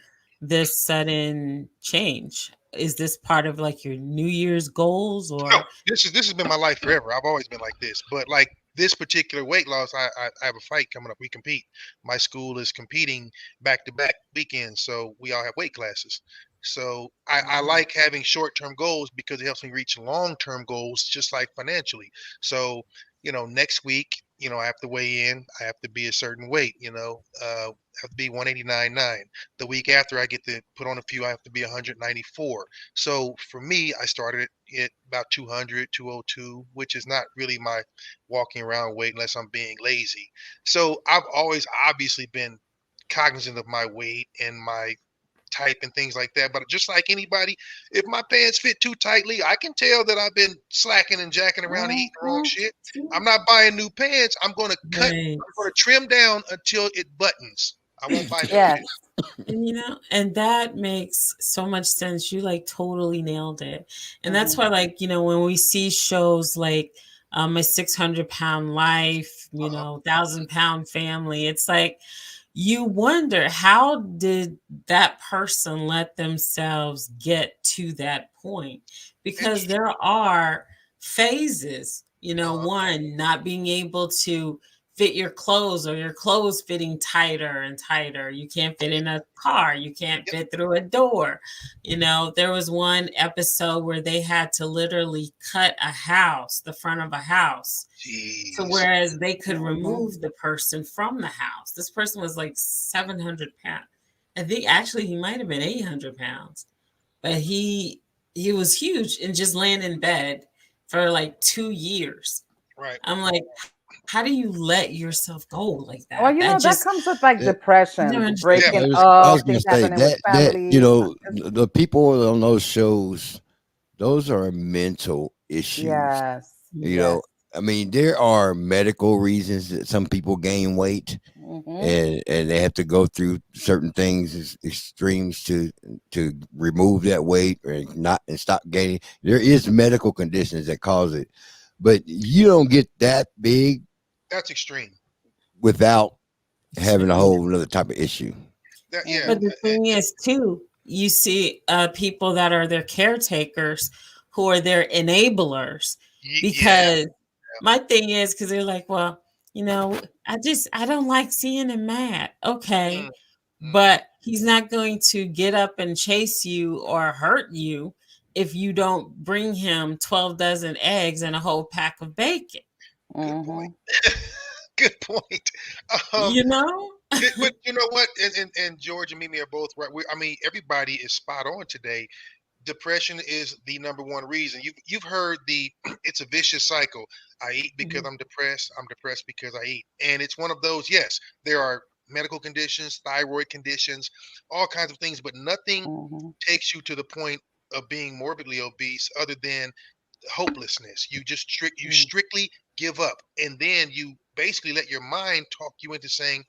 this sudden change? Is this part of like your New Year's goals No, or this has been my life forever. I've always been like this, but like this particular weight loss, I have a fight coming up. We compete. My school is competing back to back weekends, so we all have weight classes. So I like having short term goals because it helps me reach long term goals, just like financially. So next week, I have to weigh in. I have to be a certain weight. I have to be 189.9. The week after, I get to put on a few. I have to be 194. So for me, I started at about 200, 202, which is not really my walking around weight unless I'm being lazy. So I've always obviously been cognizant of my weight and my type and things like that. But just like anybody, if my pants fit too tightly, I can tell that I've been slacking and jacking around and eating the wrong shit. I'm not buying new pants. I'm going to right? I'm going to trim down until it buttons. I won't buy new Yes. shit. And that makes so much sense. You like totally nailed it. And that's Mhm. why, like, when we see shows like My 600-Pound Life, Uh-huh. 1,000-Pound Family, it's like you wonder how did that person let themselves get to that point? Because Interesting. there are phases, Uh-huh. one, not being able to fit your clothes or your clothes fitting tighter and tighter. You can't fit in a car. You can't Yep. fit through a door. There was one episode where they had to literally cut a house, the front of a house. So Jeez. whereas they could Mhm. remove the person from the house, this person was like 700 pounds. I think actually he might have been 800 pounds, but he was huge and just laying in bed for like 2 years. Right. I'm like, how do you let yourself go like Well, that? That that just comes with like That, I never depression, understood Yeah. I breaking that. was, I was up, gonna things say happening with that families. the people on those shows, those are mental issues. Yes. You Mhm. know, Yes. I mean, there are medical reasons that some people gain weight, Mhm. and they have to go through certain things, extremes to remove that weight or not and stop gaining. There is medical conditions that cause it, but you don't get that big That's extreme. without So, having a yeah. whole other type of issue. Yeah. But Mhm. the thing is, too, you see people that are their caretakers who are their enablers. Yeah. Because my thing is, because they're like, well, I don't like seeing him mad. Okay. Mm, mhm. But he's not going to get up and chase you or hurt you if you don't bring him 12 dozen eggs and a whole pack of bacon. Good point. Mhm. Good point. Um, You know? but you know what? And George and Mimi are both right. I mean, everybody is spot on today. Depression is the number one reason. You've heard the it's a vicious cycle. I eat because Mhm. I'm depressed. I'm depressed because I eat. And it's one of those, yes, there are medical conditions, thyroid conditions, all kinds of things, but nothing Mhm. takes you to the point of being morbidly obese other than hopelessness. You Mm. strictly give up. And then you basically let your mind talk you into saying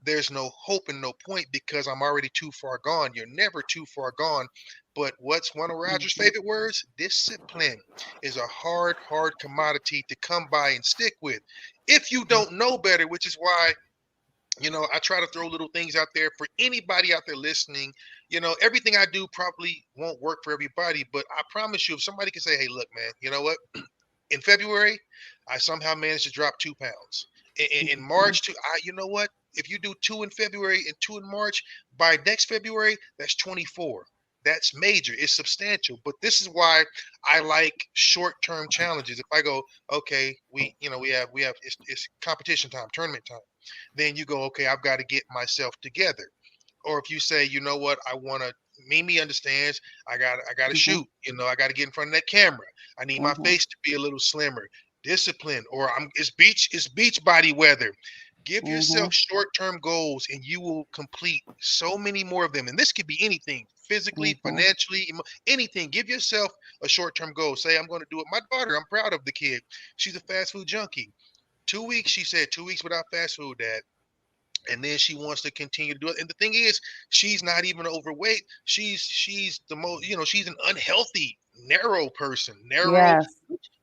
there's no hope and no point because I'm already too far gone. You're never too far gone. But what's one of Roger's Mhm. favorite words? Discipline is a hard, hard commodity to come by and stick with. If you don't know better, which is why, I try to throw little things out there for anybody out there listening. Everything I do probably won't work for everybody, but I promise you, if somebody can say, hey, look, man, you know what? In February, I somehow managed to drop 2 pounds. In Mhm. March, you know what? If you do two in February and two in March, by next February, that's 24. That's major. It's substantial. But this is why I like short-term challenges. If I go, okay, we have it's competition time, tournament time. Then you go, okay, I've got to get myself together. Or if you say, you know what, I want to. Mimi understands. I got to shoot. I got to get in front of that camera. I need my face to be a little slimmer. Discipline. Or it's beach body weather. Give yourself short-term goals, and you will complete so many more of them. And this could be anything, physically, financially, anything. Give yourself a short-term goal. Say, I'm going to do it. My daughter, I'm proud of the kid. She's a fast food junkie. 2 weeks, she said, 2 weeks without fast food, Dad. And then she wants to continue to do it. And the thing is, she's not even overweight. She's the most, she's an unhealthy, narrow person. Yes.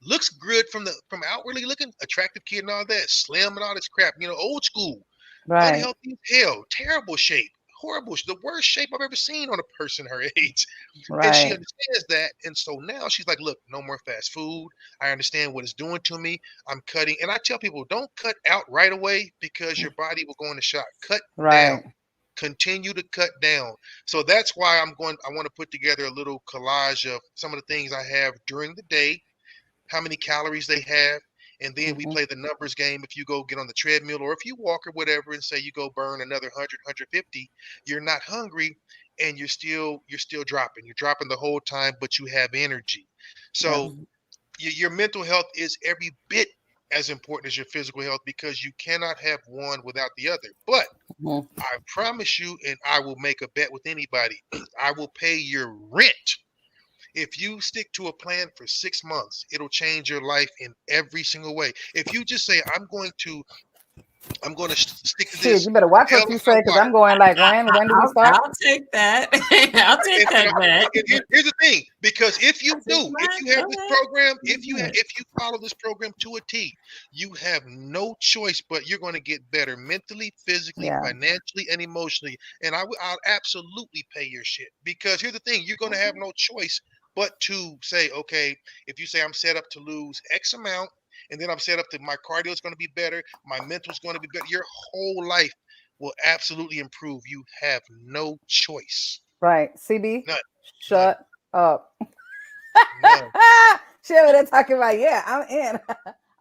Looks good from outwardly looking, attractive kid and all that, slim and all this crap, old school, Right. unhealthy as hell, terrible shape, horrible, the worst shape I've ever seen on a person her age. And she Right. understands that. And so now she's like, look, no more fast food. I understand what it's doing to me. I'm cutting. And I tell people, don't cut out right away because your body will go into shock. Cut Right. down. Continue to cut down. So that's why I want to put together a little collage of some of the things I have during the day, how many calories they have, and then we play the numbers game. If you go get on the treadmill or if you walk or whatever and say you go burn another 100, 150, you're not hungry and you're still dropping. You're dropping the whole time, but you have energy. So your mental health is every bit as important as your physical health because you cannot have one without the other. But I promise you, and I will make a bet with anybody, I will pay your rent. If you stick to a plan for 6 months, it'll change your life in every single way. If you just say, I'm going to stick to Shit, this. you better watch what you say because I'm going like, when do we start? I'll take that. I'll take that back. Here's the thing, because if you have this program, if you follow this program to a T, you have no choice, but you're going to get better mentally, physically, financially, and emotionally. And I'll absolutely pay your shit, because here's the thing, you're going to have no choice but to say, okay, if you say I'm set up to lose X amount, and then I'm set up to my cardio is going to be better, my mental is going to be better, your whole life will absolutely improve. You have no choice. Right. CB, None. shut up. None. She over there talking about, I'm in.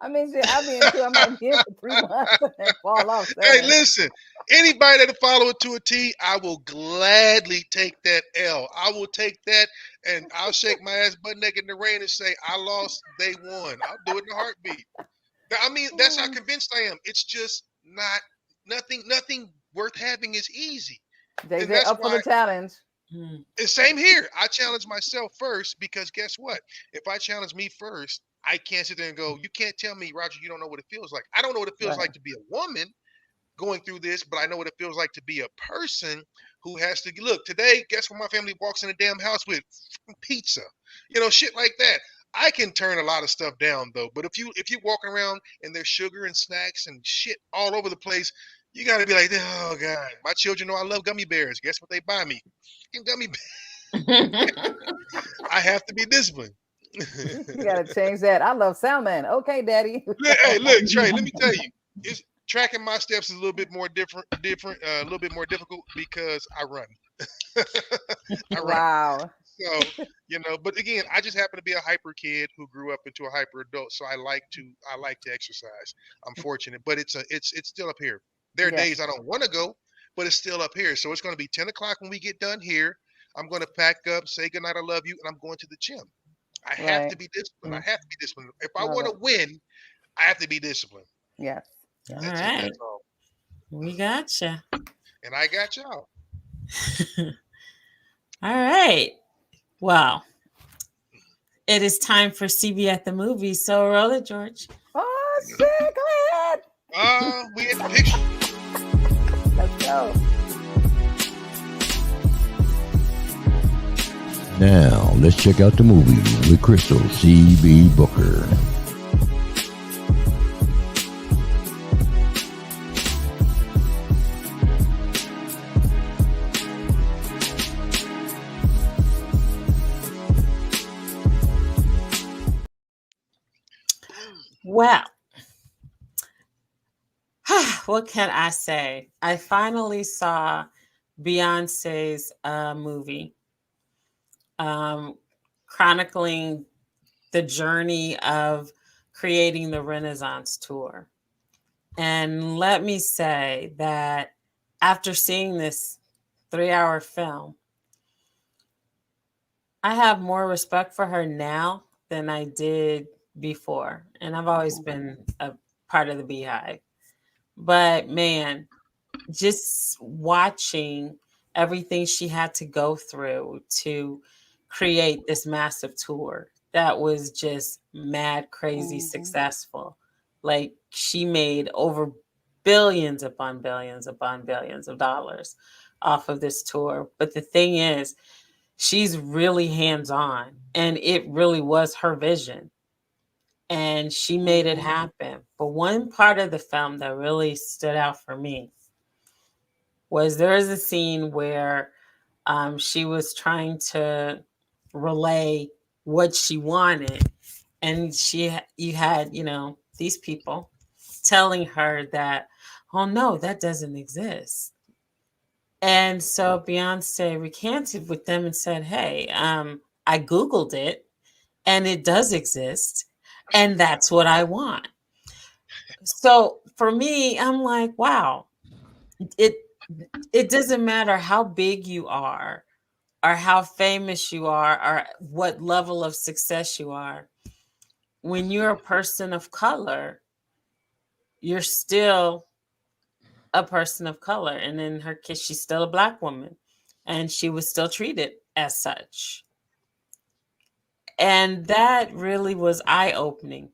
I mean, shit, I'll be in too. I might be in for 3 months and fall off. Hey, listen, anybody that follow it to a T, I will gladly take that L. I will take that, and I'll shake my ass butt naked in the rain and say, I lost, they won. I'll do it in a heartbeat. I mean, that's how convinced I am. It's just nothing worth having is easy. JJ up for the challenge. And same here. I challenge myself first, because guess what? If I challenge me first, I can't sit there and go, you can't tell me, Roger, you don't know what it feels like. I don't know what it feels like to be a woman going through this, but I know what it feels like to be a person who has to look. Today, guess what my family walks in the damn house with? Pizza. Shit like that. I can turn a lot of stuff down though. But if you're walking around and there's sugar and snacks and shit all over the place, you gotta be like, oh God, my children know I love gummy bears. Guess what they buy me? Gummy bears. I have to be disciplined. You gotta change that. I love salmon. Okay, Daddy. Hey, look, Trey. Let me tell you, it's tracking my steps is a little bit more different, a little bit more difficult because I run. Wow. So but again, I just happen to be a hyper kid who grew up into a hyper adult. So I like to exercise. I'm fortunate, but it's still up here. There are days I don't want to go, but it's still up here. So it's going to be 10 o'clock when we get done here. I'm going to pack up, say goodnight, I love you, and I'm going to the gym. I have to be disciplined. I have to be disciplined. If I want to win, I have to be disciplined. Yes. All right. That's all. We gotcha. And I got y'all. All right. Well, it is time for CB at the movies. So roll it, George. Oh, shit. Go ahead. We at the picture. Let's go. Now, let's check out the movies with Crystal C.B. Booker. Well, what can I say? I finally saw Beyonce's movie. chronicling the journey of creating the Renaissance tour. And let me say that after seeing this 3-hour film, I have more respect for her now than I did before. And I've always been a part of the Beehive. But man, just watching everything she had to go through to create this massive tour that was just mad crazy successful. Like she made over billions upon billions upon billions of dollars off of this tour. But the thing is, she's really hands-on, and it really was her vision, and she made it happen. But one part of the film that really stood out for me was there is a scene where she was trying to relay what she wanted, and you had these people telling her that, oh no, that doesn't exist. And so Beyonce recanted with them and said, hey, I Googled it and it does exist. And that's what I want. So for me, I'm like, wow, it doesn't matter how big you are or how famous you are or what level of success you are. When you're a person of color, you're still a person of color. And in her case, she's still a Black woman, and she was still treated as such. And that really was eye-opening,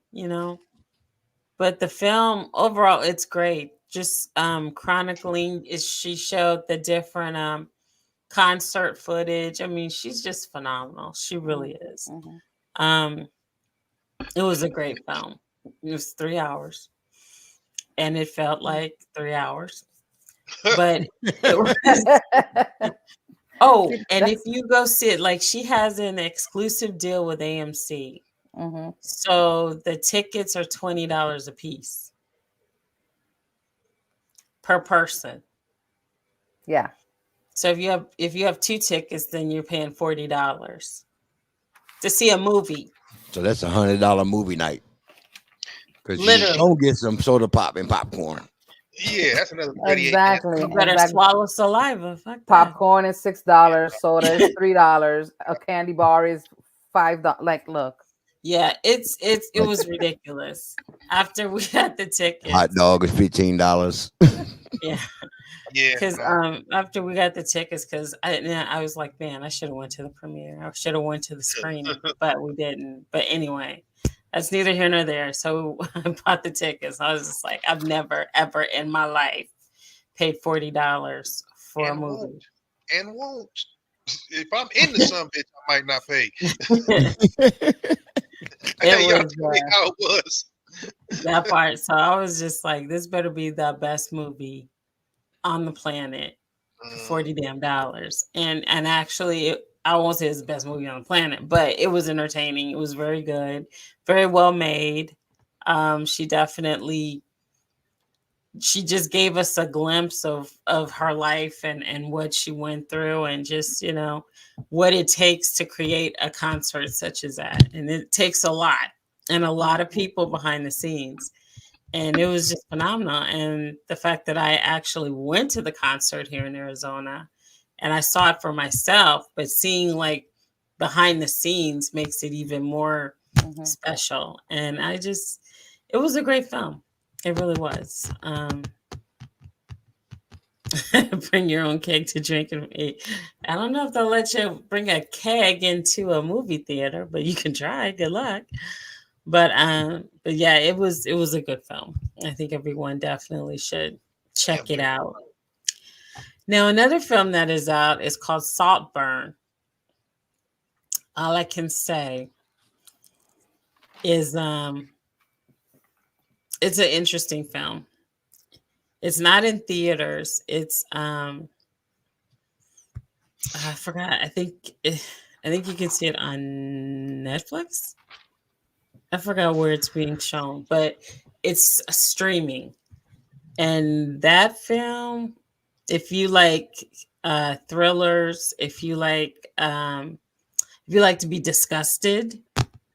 But the film overall, it's great. Just chronicling is she showed the different concert footage. I mean, she's just phenomenal. She really is. It was a great film. It was 3 hours, and it felt like 3 hours. But it was oh, and if you go see it, like she has an exclusive deal with AMC. So the tickets are $20 a piece per person. Yeah. So if you have 2 tickets, then you're paying $40 to see a movie. So that's $100 movie night. Because you Literally. don't get some soda pop and popcorn. Yeah, that's another 38 Exactly. You better swallow saliva. Fuck that. Popcorn is $6, soda is $3, a candy bar is $5. Like, look. Yeah, it was ridiculous. After we got the tickets, Hot dog is $15. yeah, Yeah. because after we got the tickets, because I was like, man, I should have went to the premiere. I should have went to the screening, but we didn't. But anyway, that's neither here nor there. So I bought the tickets. I was just like, I've never ever in my life paid $40 for a movie. Won't. If I'm in the some bitch, I might not pay. It was how it was. that part. So I was just like, this better be the best movie on the planet for $40 damn. And actually, I won't say it's the best movie on the planet, but it was entertaining. It was very good, very well made. She just gave us a glimpse of her life and what she went through, and just, what it takes to create a concert such as that. And it takes a lot, and a lot of people behind the scenes. And it was just phenomenal. And the fact that I actually went to the concert here in Arizona and I saw it for myself, but seeing like behind the scenes makes it even more special. And it was a great film. It really was. Bring your own keg to drink and eat. I don't know if they'll let you bring a keg into a movie theater, but you can try. Good luck. But yeah, it was a good film. I think everyone definitely should check it out. Now, another film that is out is called Saltburn. All I can say is it's an interesting film. It's not in theaters. It's I forgot. I think you can see it on Netflix. I forgot where it's being shown, but it's streaming. And that film, if you like thrillers, if you like if you like to be disgusted,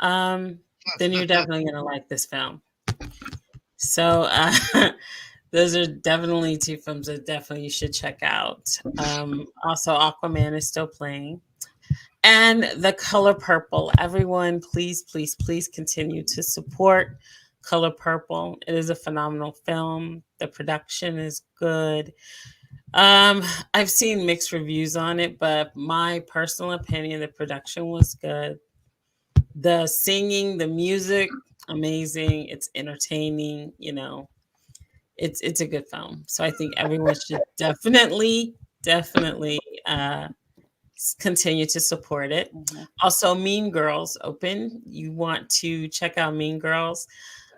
then you're definitely going to like this film. So those are definitely two films that definitely you should check out. Also, Aquaman is still playing. And The Color Purple. Everyone, please, please, please continue to support Color Purple. It is a phenomenal film. The production is good. I've seen mixed reviews on it, but my personal opinion, the production was good. The singing, the music, amazing. It's entertaining, you know. It's a good film. So I think everyone should definitely continue to support it. Mm-hmm. Also, Mean Girls open. You want to check out Mean Girls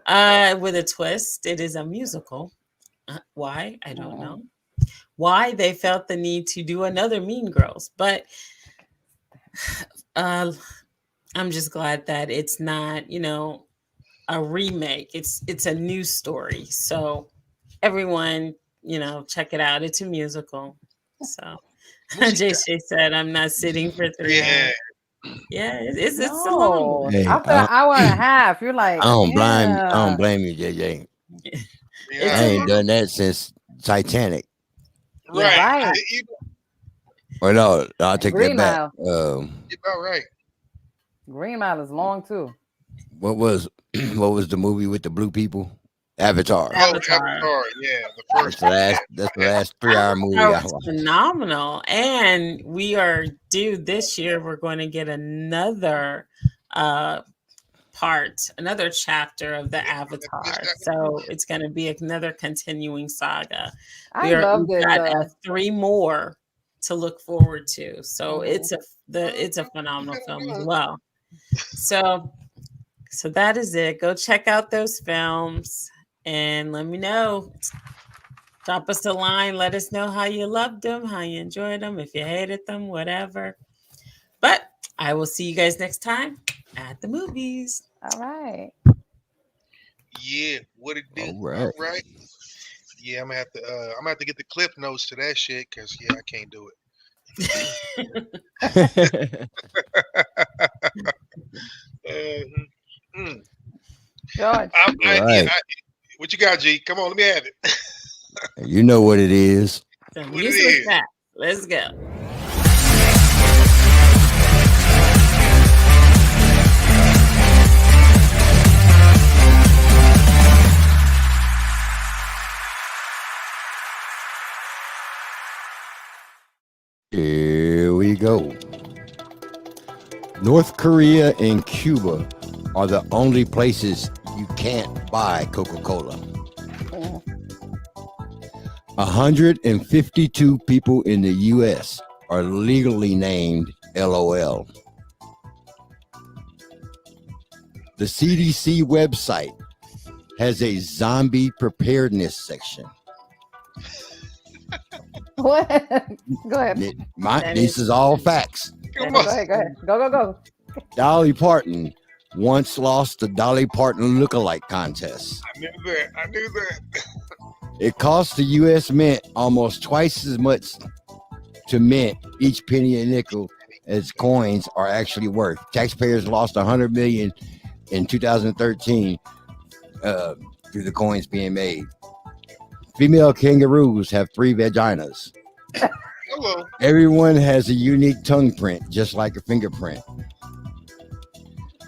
with a twist. It is a musical. Why? I don't know. Why they felt the need to do another Mean Girls, but I'm just glad that it's not, you know, a remake. It's a new story. So everyone, you know, check it out. It's a musical. So JC said, "I'm not sitting for 3 hours." Yeah, it's long. Hey, after an hour and a half, you're like, I don't blame you, JJ. I ain't done that since Titanic. Right. Or no, I'll take Green that back. You're about right. Green Mile is long too. What was the movie with the blue people? Avatar. Avatar. Yeah, the first. That's the last 3-hour movie I watched. Phenomenal, and we are due this year. We're going to get another another chapter of the Avatar. So it's going to be another continuing saga. We've got 3 more to look forward to. So it's a phenomenal film as well. So that is it. Go check out those films and let me know. Drop us a line. Let us know how you loved them, how you enjoyed them, if you hated them, whatever. But I will see you guys next time at the movies. All right. Yeah, what it do? All right. Yeah, I'm gonna have to get the clip notes to that shit because I can't do it. George. What you got, G? Come on, let me have it. You know what it is. Let's go. Here we go. North Korea and Cuba are the only places you can't buy Coca-Cola. 152 people in the U.S. are legally named LOL. The CDC website has a zombie preparedness section. What? Go ahead. This is all facts. Go ahead. Go. Dolly Parton once lost the Dolly Parton lookalike contest. I knew that. It cost the U.S. Mint almost twice as much to mint each penny and nickel as coins are actually worth. Taxpayers lost $100 million in 2013 through the coins being made. Female kangaroos have 3 vaginas. Hello. Everyone has a unique tongue print, just like a fingerprint.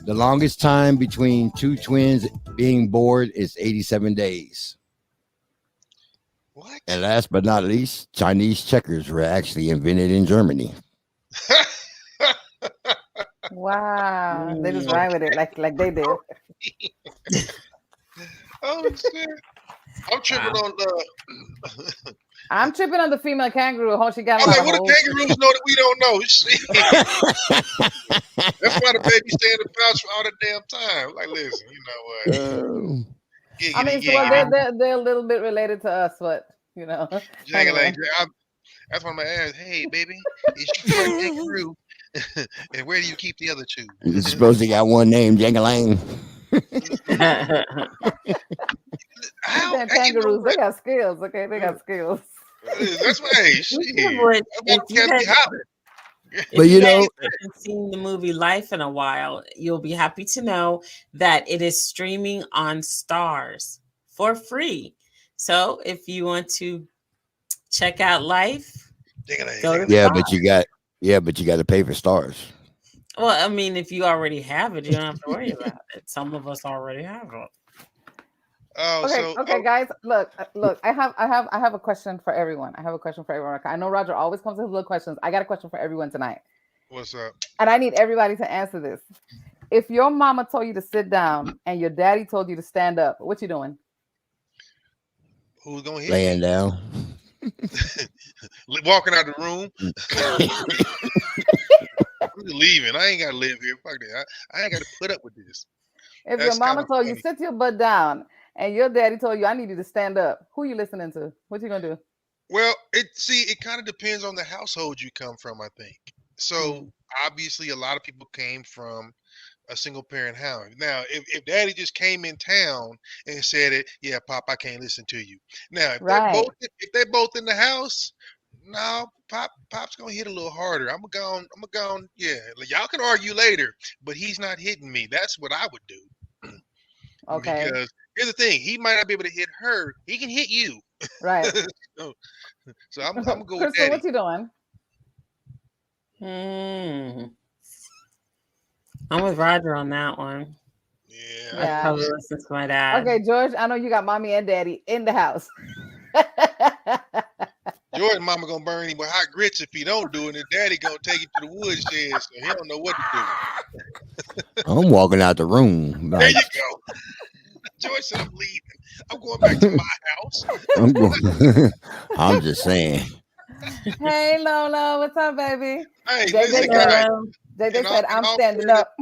The longest time between 2 twins being born is 87 days. What? And last but not least, Chinese checkers were actually invented in Germany. Wow. They just rhyme with it like they did. Oh, shit. I'm tripping on I'm tripping on the female kangaroo. How she got I'm like, what do kangaroos know that we don't know? That's why the baby stay in the pouch for all the damn time. Like, listen, you know what? They're a little bit related to us, but you know. Anyway. That's why I'm ask, hey baby, is you a kangaroo? And where do you keep the other 2? You're supposed to got one named Jangalang. Kangaroos, they got skills, okay? They got skills. That's why. Shit. If But you you guys know, haven't seen the movie Life in a while, you'll be happy to know that it is streaming on Stars for free. So if you want to check out Life, go to yeah, Stars. but you got to pay for stars. Well, I mean, if you already have it, you don't have to worry about it. Some of us already have it. Oh, Okay, so okay, guys. Look. I have a question for everyone. I have a question for everyone. I know Roger always comes with little questions. I got a question for everyone tonight, what's up? and I need everybody to answer this. If your mama told you to sit down and your daddy told you to stand up, what you doing? Who's gonna hit Laying me? down. Walking out the room. I'm leaving. I ain't gotta live here. Fuck that. I ain't gotta put up with this. If your That's kind mama of told you funny. sit your butt down and your daddy told you I need you to stand up, who you listening to? What you gonna do? Well, it kind of depends on the household you come from, I think. So obviously a lot of people came from a single parent house. Now, if daddy just came in town and said it, yeah, Pop, I can't listen to you. Now, Right. if they're both in the house, no, Pop's gonna hit a little harder. I'm gonna go on, yeah. Y'all can argue later, but he's not hitting me. That's what I would do. Okay. Because here's the thing, he might not be able to hit her. He can hit you. Right. So I'm gonna go with Crystal, daddy. what you doing? I'm with Roger on that one. Yeah. I probably listen to my dad. Okay, George, I know you got mommy and daddy in the house. Jordan mama gonna burn him with hot grits if he don't do it, and daddy gonna take him to the woodshed, so he don't know what to do. I'm walking out the room. There Like, you go. George said, I'm leaving. I'm going back to my house. I'm going. I'm just saying. Hey, Lola, what's up, baby? Hey, JJ listen, said, guys. JJ said I'm all standing fairness, up.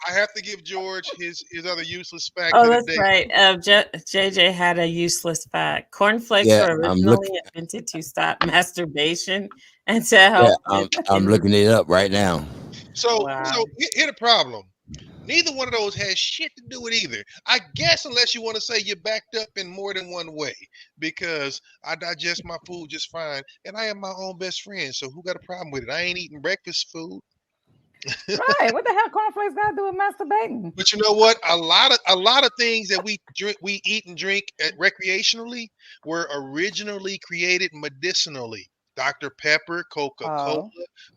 I have to give George his other useless fact Oh, of the that's day. right. JJ had a useless fact. Cornflakes Yeah, were I'm originally invented to stop masturbation and to help. I'm looking it up right now. So Wow. here's the problem. Neither one of those has shit to do with either. I guess unless you want to say you're backed up in more than one way, because I digest my food just fine, and I am my own best friend. So who got a problem with it? I ain't eating breakfast food. Right. What the hell cornflakes got to do with masturbating? But you know what? A lot of things that we eat and drink recreationally were originally created medicinally. Dr. Pepper, Coca-Cola,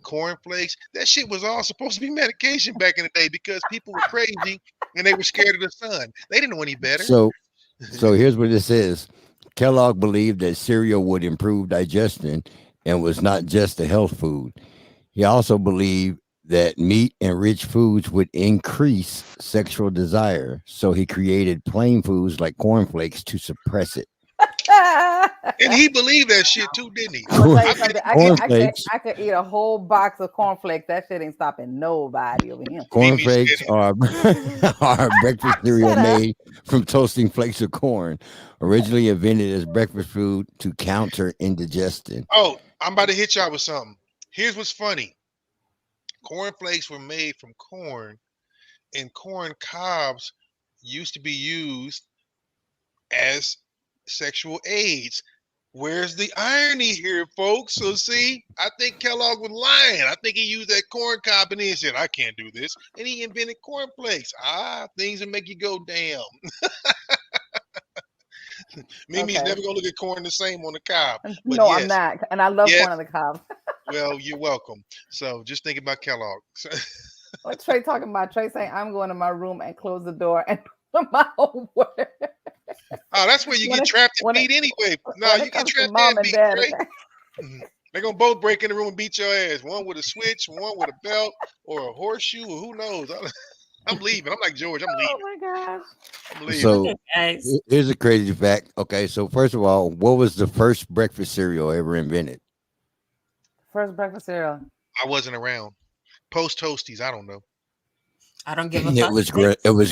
cornflakes. That shit was all supposed to be medication back in the day because people were crazy and they were scared of the sun. They didn't know any better. So here's what this is. Kellogg believed that cereal would improve digestion and was not just a health food. He also believed that meat and rich foods would increase sexual desire. So he created plain foods like cornflakes to suppress it. And he believed that shit too, didn't he? I'm gonna tell you something. Cornflakes. I could eat a whole box of cornflakes. That shit ain't stopping nobody over here. Cornflakes are a breakfast cereal made from toasting flakes of corn, originally invented as breakfast food to counter indigestion. Oh, I'm about to hit y'all with something. Here's what's funny. Cornflakes were made from corn, and corn cobs used to be used as sexual aids. Where's the irony here, folks? So see, I think Kellogg was lying. I think he used that corn cob and he said, I can't do this. And he invented cornflakes. Things that make you go, damn. Mimi's never going to look at corn the same on the cob. But no, yes, I'm not. And I love corn on the cob. Well, you're welcome. So just think about Kellogg. What Trey talking about? Trey saying, I'm going to my room and close the door and put my homework. Oh, that's where you get trapped and beat anyway. No, you get trapped and beat, right? They're going to both break in the room and beat your ass. One with a switch, one with a belt, or a horseshoe, or who knows. I'm leaving. I'm like George. I'm leaving. Oh, my gosh. I'm leaving. So here's a crazy fact. Okay, so first of all, what was the first breakfast cereal ever invented? First breakfast cereal. I wasn't around. Post Toasties. I don't know. I don't give a It fuck. was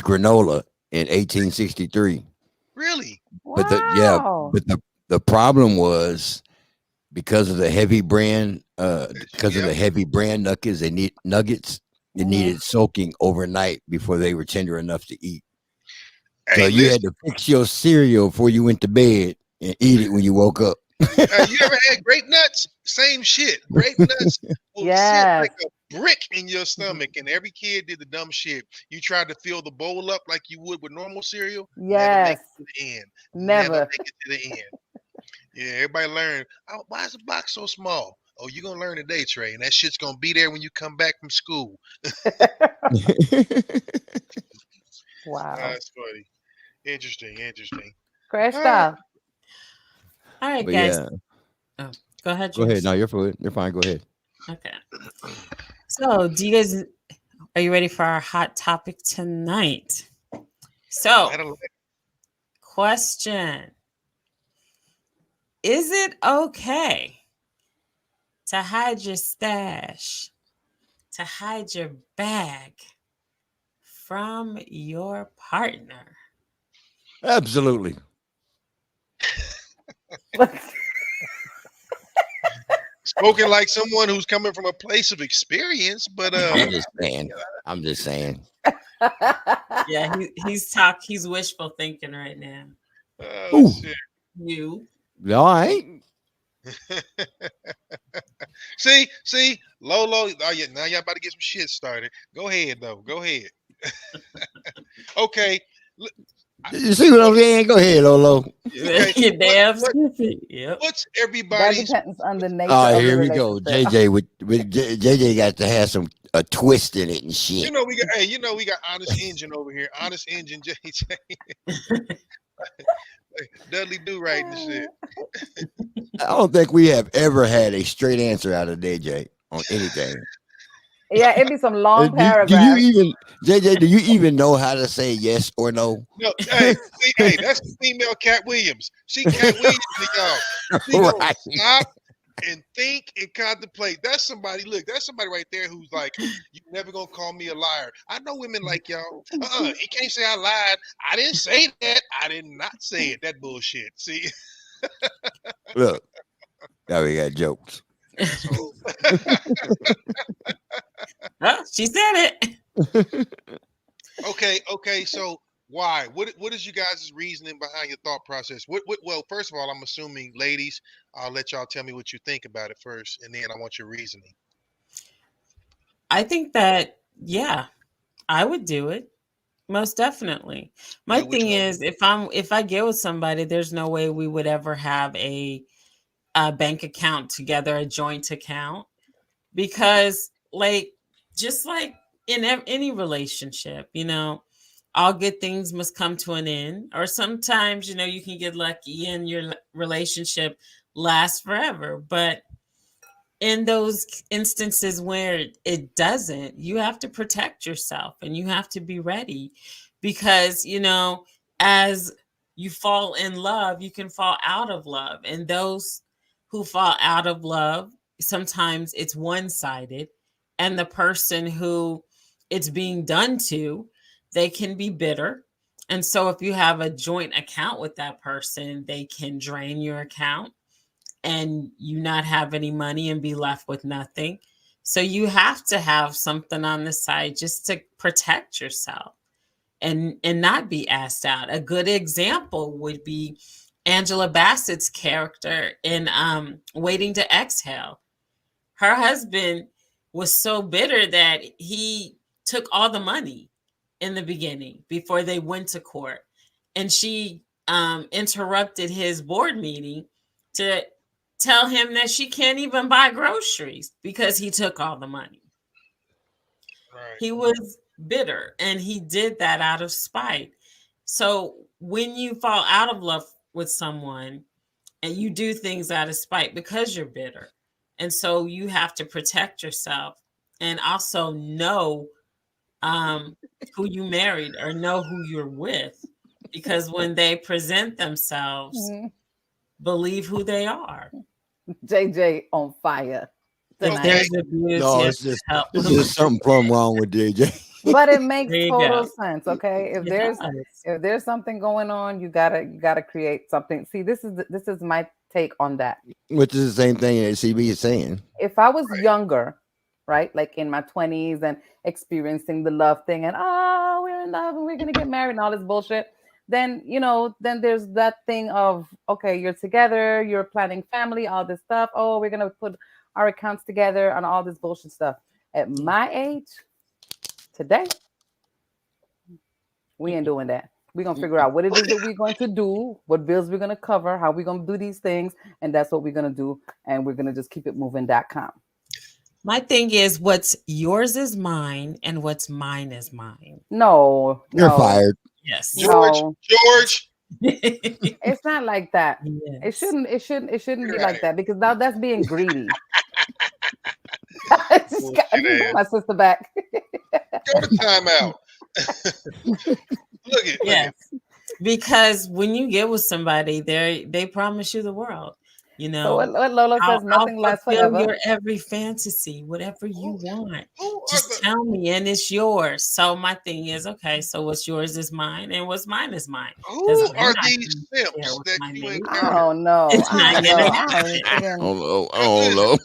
granola in 1863. Really? But the problem was because of the heavy brand nuggets, they needed soaking overnight before they were tender enough to eat. So you had to fix your cereal before you went to bed and eat it when you woke up. You ever had grape nuts? Same shit. Grape nuts will sit like a brick in your stomach, and every kid did the dumb shit. You tried to fill the bowl up like you would with normal cereal. Never make Yes. it to the end. Never. Make it to the end. Yeah, everybody learn. Oh, why is the box so small? Oh, you're gonna learn today, Trey, and that shit's gonna be there when you come back from school. Wow. That's funny. Interesting. Crash All style. All right, But guys. yeah, Oh, go ahead. go ahead. Juice. No, you're fine. You're fine. Go ahead. Okay. So, are you ready for our hot topic tonight? So, question: is it okay to hide your stash, to hide your bag from your partner? Absolutely. Spoken like someone who's coming from a place of experience, but I'm just saying. Yeah, he's wishful thinking right now. Shit. You. No, I ain't. See, Lolo. Oh yeah, now y'all about to get some shit started. Go ahead though. Go ahead. Okay. You see what I'm saying? Go ahead, Lolo. Okay. You're damn stupid. Yep. What's That everybody's? depends on the nature Oh, of the here we go. relationship. JJ with JJ got to have a twist in it and shit. We got Honest Engine over here. Honest Engine JJ. Dudley Do right and shit. I don't think we have ever had a straight answer out of DJ on anything. Yeah, it'd be some long Do paragraphs. you even, JJ? Do you even know how to say yes or no? No, hey, that's the female Cat Williams. She Cat Williams to y'all. She gonna stop and think and contemplate. That's somebody. Look, that's somebody right there who's like, "You never gonna call me a liar." I know women like y'all. You can't say I lied. I didn't say that. I did not say it. That bullshit. See. Look, now we got jokes. Oh, she said it. Okay. So why? What is you guys' reasoning behind your thought process? Well, first of all, I'm assuming, ladies, I'll let y'all tell me what you think about it first, and then I want your reasoning. I think that, yeah, I would do it. Most definitely. My thing is, if I get with somebody, there's no way we would ever have a bank account together, a joint account, because just like in any relationship, all good things must come to an end, or sometimes, you can get lucky and your relationship lasts forever. But in those instances where it doesn't, you have to protect yourself and you have to be ready, because, as you fall in love, you can fall out of love. And those who fall out of love, sometimes it's one-sided, and the person who it's being done to, they can be bitter. And so if you have a joint account with that person, they can drain your account and you not have any money and be left with nothing. So you have to have something on the side just to protect yourself and not be asked out. A good example would be Angela Bassett's character in Waiting to Exhale. Her husband was so bitter that he took all the money in the beginning before they went to court. And she interrupted his board meeting to tell him that she can't even buy groceries because he took all the money. Right. He was bitter, and he did that out of spite. So when you fall out of love with someone and you do things out of spite because you're bitter, and so you have to protect yourself and also know who you married or know who you're with, because when they present themselves, believe who they are. JJ on fire. If there's abuse, no, it's just something plumb wrong with DJ. But it makes total sense. Okay, if there's something going on, you gotta create something. See, this is my take on that. Which is the same thing that CB is saying. If I was younger, right, like in my 20s and experiencing the love thing, and we're in love and we're gonna get married and all this bullshit, then then there's that thing of, okay, you're together, you're planning family, all this stuff. Oh, we're gonna put our accounts together and all this bullshit stuff. At my age, today, we ain't doing that. We're going to figure out what it is that we're going to do, what bills we're going to cover, how we're going to do these things. And that's what we're going to do. And we're going to just keep it moving.com. My thing is, what's yours is mine, and what's mine is mine. No, You're fired. Yes. George. It's not like that. Yes. It shouldn't be like that, because now that's being greedy. Just got my sister back. Go to timeout. Look at because when you get with somebody, they promise you the world. You know, so what Lola says, nothing lasts forever. Your every fantasy, whatever you want, just tell me, and it's yours. So my thing is, okay, so what's yours is mine, and what's mine is mine. Who are these simps that you encounter? Oh no, it's not gonna happen. Oh no.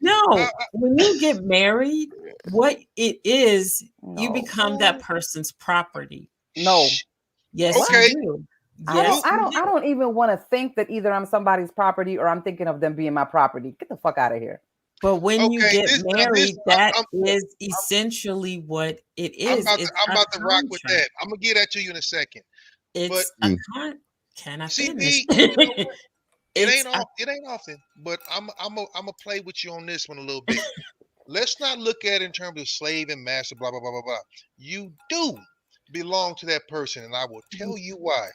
No, when you get married, what it is, you become that person's property. No. Yes, okay. you do. Yes, I don't even want to think that either I'm somebody's property or I'm thinking of them being my property. Get the fuck out of here. But when you get married, that is essentially what it is. I'm about to rock with that. I'm gonna get at you in a second. It's can I finish? It ain't often, but I'm gonna play with you on this one a little bit. Let's not look at it in terms of slave and master, blah blah blah blah blah. You do belong to that person, and I will tell you why.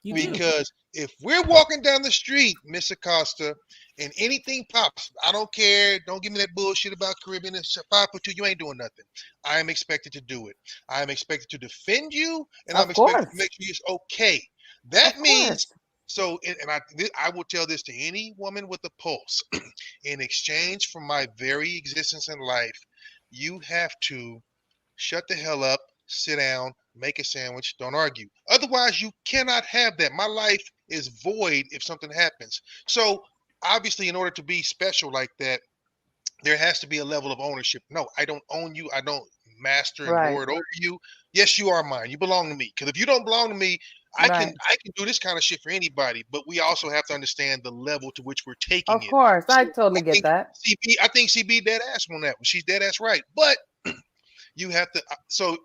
Because if we're walking down the street, Miss Acosta, and anything pops, I don't care. Don't give me that bullshit about Caribbean. It's 5'2". You ain't doing nothing. I am expected to do it. I am expected to defend you, and I'm expected to make sure it's okay. That means so. And I will tell this to any woman with a pulse. In exchange for my very existence in life, you have to shut the hell up, sit down, make a sandwich, don't argue. Otherwise, you cannot have that. My life is void if something happens. So, obviously, in order to be special like that, there has to be a level of ownership. No, I don't own you. I don't master and lord over you. Yes, you are mine. You belong to me. Because if you don't belong to me, I can do this kind of shit for anybody. But we also have to understand the level to which we're taking it. Of course, I totally get that. I think CB dead ass on that one. She's dead ass right. But you have to. So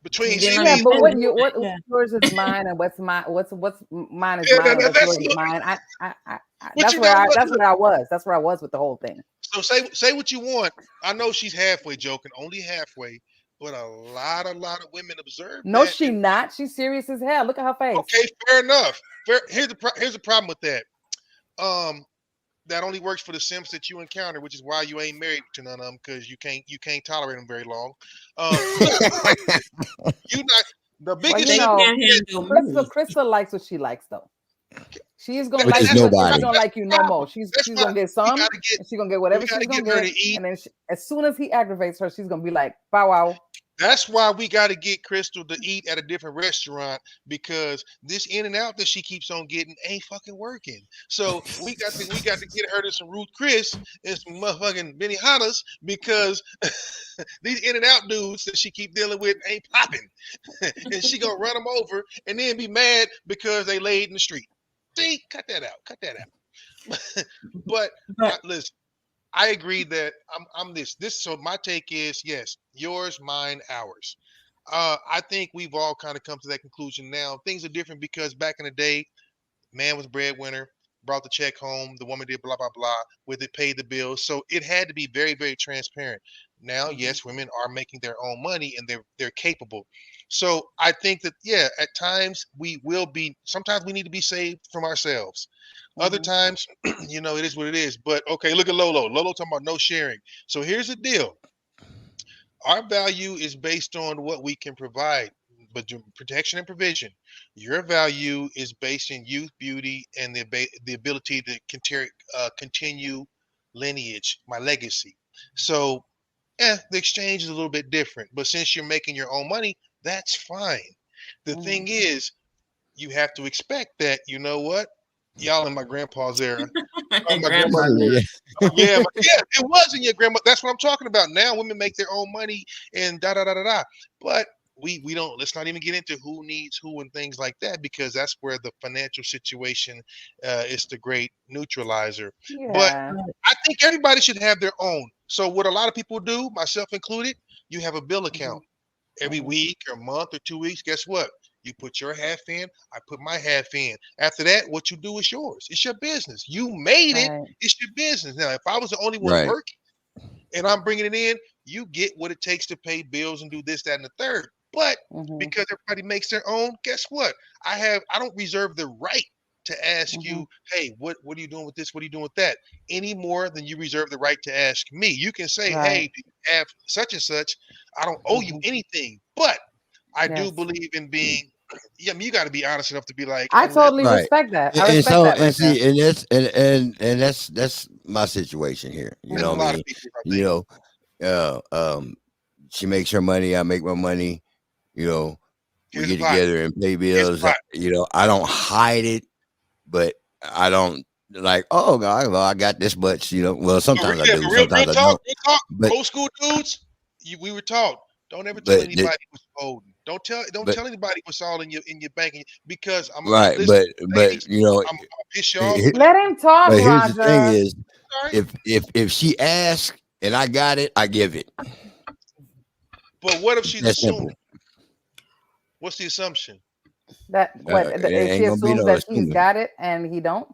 between but what yours is mine, and what's mine is mine, and what's yours is mine. That's where I was. That's where I was with the whole thing. So say what you want. I know she's halfway joking, only halfway, but a lot of women observe. No, she's not. She's serious as hell. Look at her face. Okay, fair enough. Here's the problem with that. That only works for the simps that you encounter, which is why you ain't married to none of them, because you can't tolerate them very long. You not the biggest. Crystal likes what she likes though. She's gonna like you. She's gonna like you no more. She's gonna get some. She's gonna get whatever she's gonna get. And then as soon as he aggravates her, she's gonna be like, "Bow wow." That's why we got to get Crystal to eat at a different restaurant, because this in and out that she keeps on getting ain't fucking working. So we got to get her to some Ruth Chris and some motherfucking Benihanas, because these in and out dudes that she keep dealing with ain't popping, and she gonna run them over and then be mad because they laid in the street. See, cut that out. But listen. I agree that I'm this. So my take is, yes, yours, mine, ours. I think we've all kind of come to that conclusion now. Things are different because back in the day, man was breadwinner, brought the check home, the woman did blah, blah, blah, with it, paid the bills. So it had to be very, very transparent. Now, yes, women are making their own money and they're capable. So I think that, yeah, at times sometimes we need to be saved from ourselves. Other times, it is what it is. But okay, look at Lolo. Lolo talking about no sharing. So here's the deal. Our value is based on what we can provide, but protection and provision. Your value is based in youth, beauty, and the ability to continue lineage, my legacy. So, the exchange is a little bit different. But since you're making your own money, that's fine. The thing is, you have to expect that, you know what? Y'all in my grandpa's era. My grandmother. Yeah, it was in your grandma. That's what I'm talking about. Now women make their own money and da da da da da. But we don't, let's not even get into who needs who and things like that, because that's where the financial situation is the great neutralizer. But Yeah. I think everybody should have their own. So what a lot of people do, myself included, you have a bill account every week or month or 2 weeks. Guess what? You put your half in, I put my half in. After that, what you do is yours. It's your business. You made it. Right. It's your business. Now, if I was the only one Right. working and I'm bringing it in, you get what it takes to pay bills and do this, that, and the third. But because everybody makes their own, guess what? I don't reserve the right to ask you, hey, what are you doing with this? What are you doing with that? Any more than you reserve the right to ask me. You can say, hey, Right. do you have such and such? I don't owe you anything. But I do Yes. believe in being, yeah, I mean, you got to be honest enough to be like, I unless totally Right. respect that. I And respect so that and right there. see, and that's my situation here. You there's know a what I lot mean? of people, I You think. know, she makes her money, I make my money. You know, we Here's the get pot. together and pay Here's the bills. pot. You know, I don't hide it, but I don't like. Oh God, well, I got this much. You know, well, sometimes I Yeah, do, for real sometimes I talk, don't. real talk. But Old school dudes, we were taught, don't ever tell but anybody what's holding. Don't but tell anybody what's all in your bank, because I'm right, listen, but ladies, you know, I'm gonna piss you off, he- but it's Let him talk, but here's the thing: Roger. is all right. if she asks and I got it, I give it. But what if It's she's that assuming? simple. What's the assumption? That what It if she ain't gonna be assumes no that he's assuming. got it and he don't?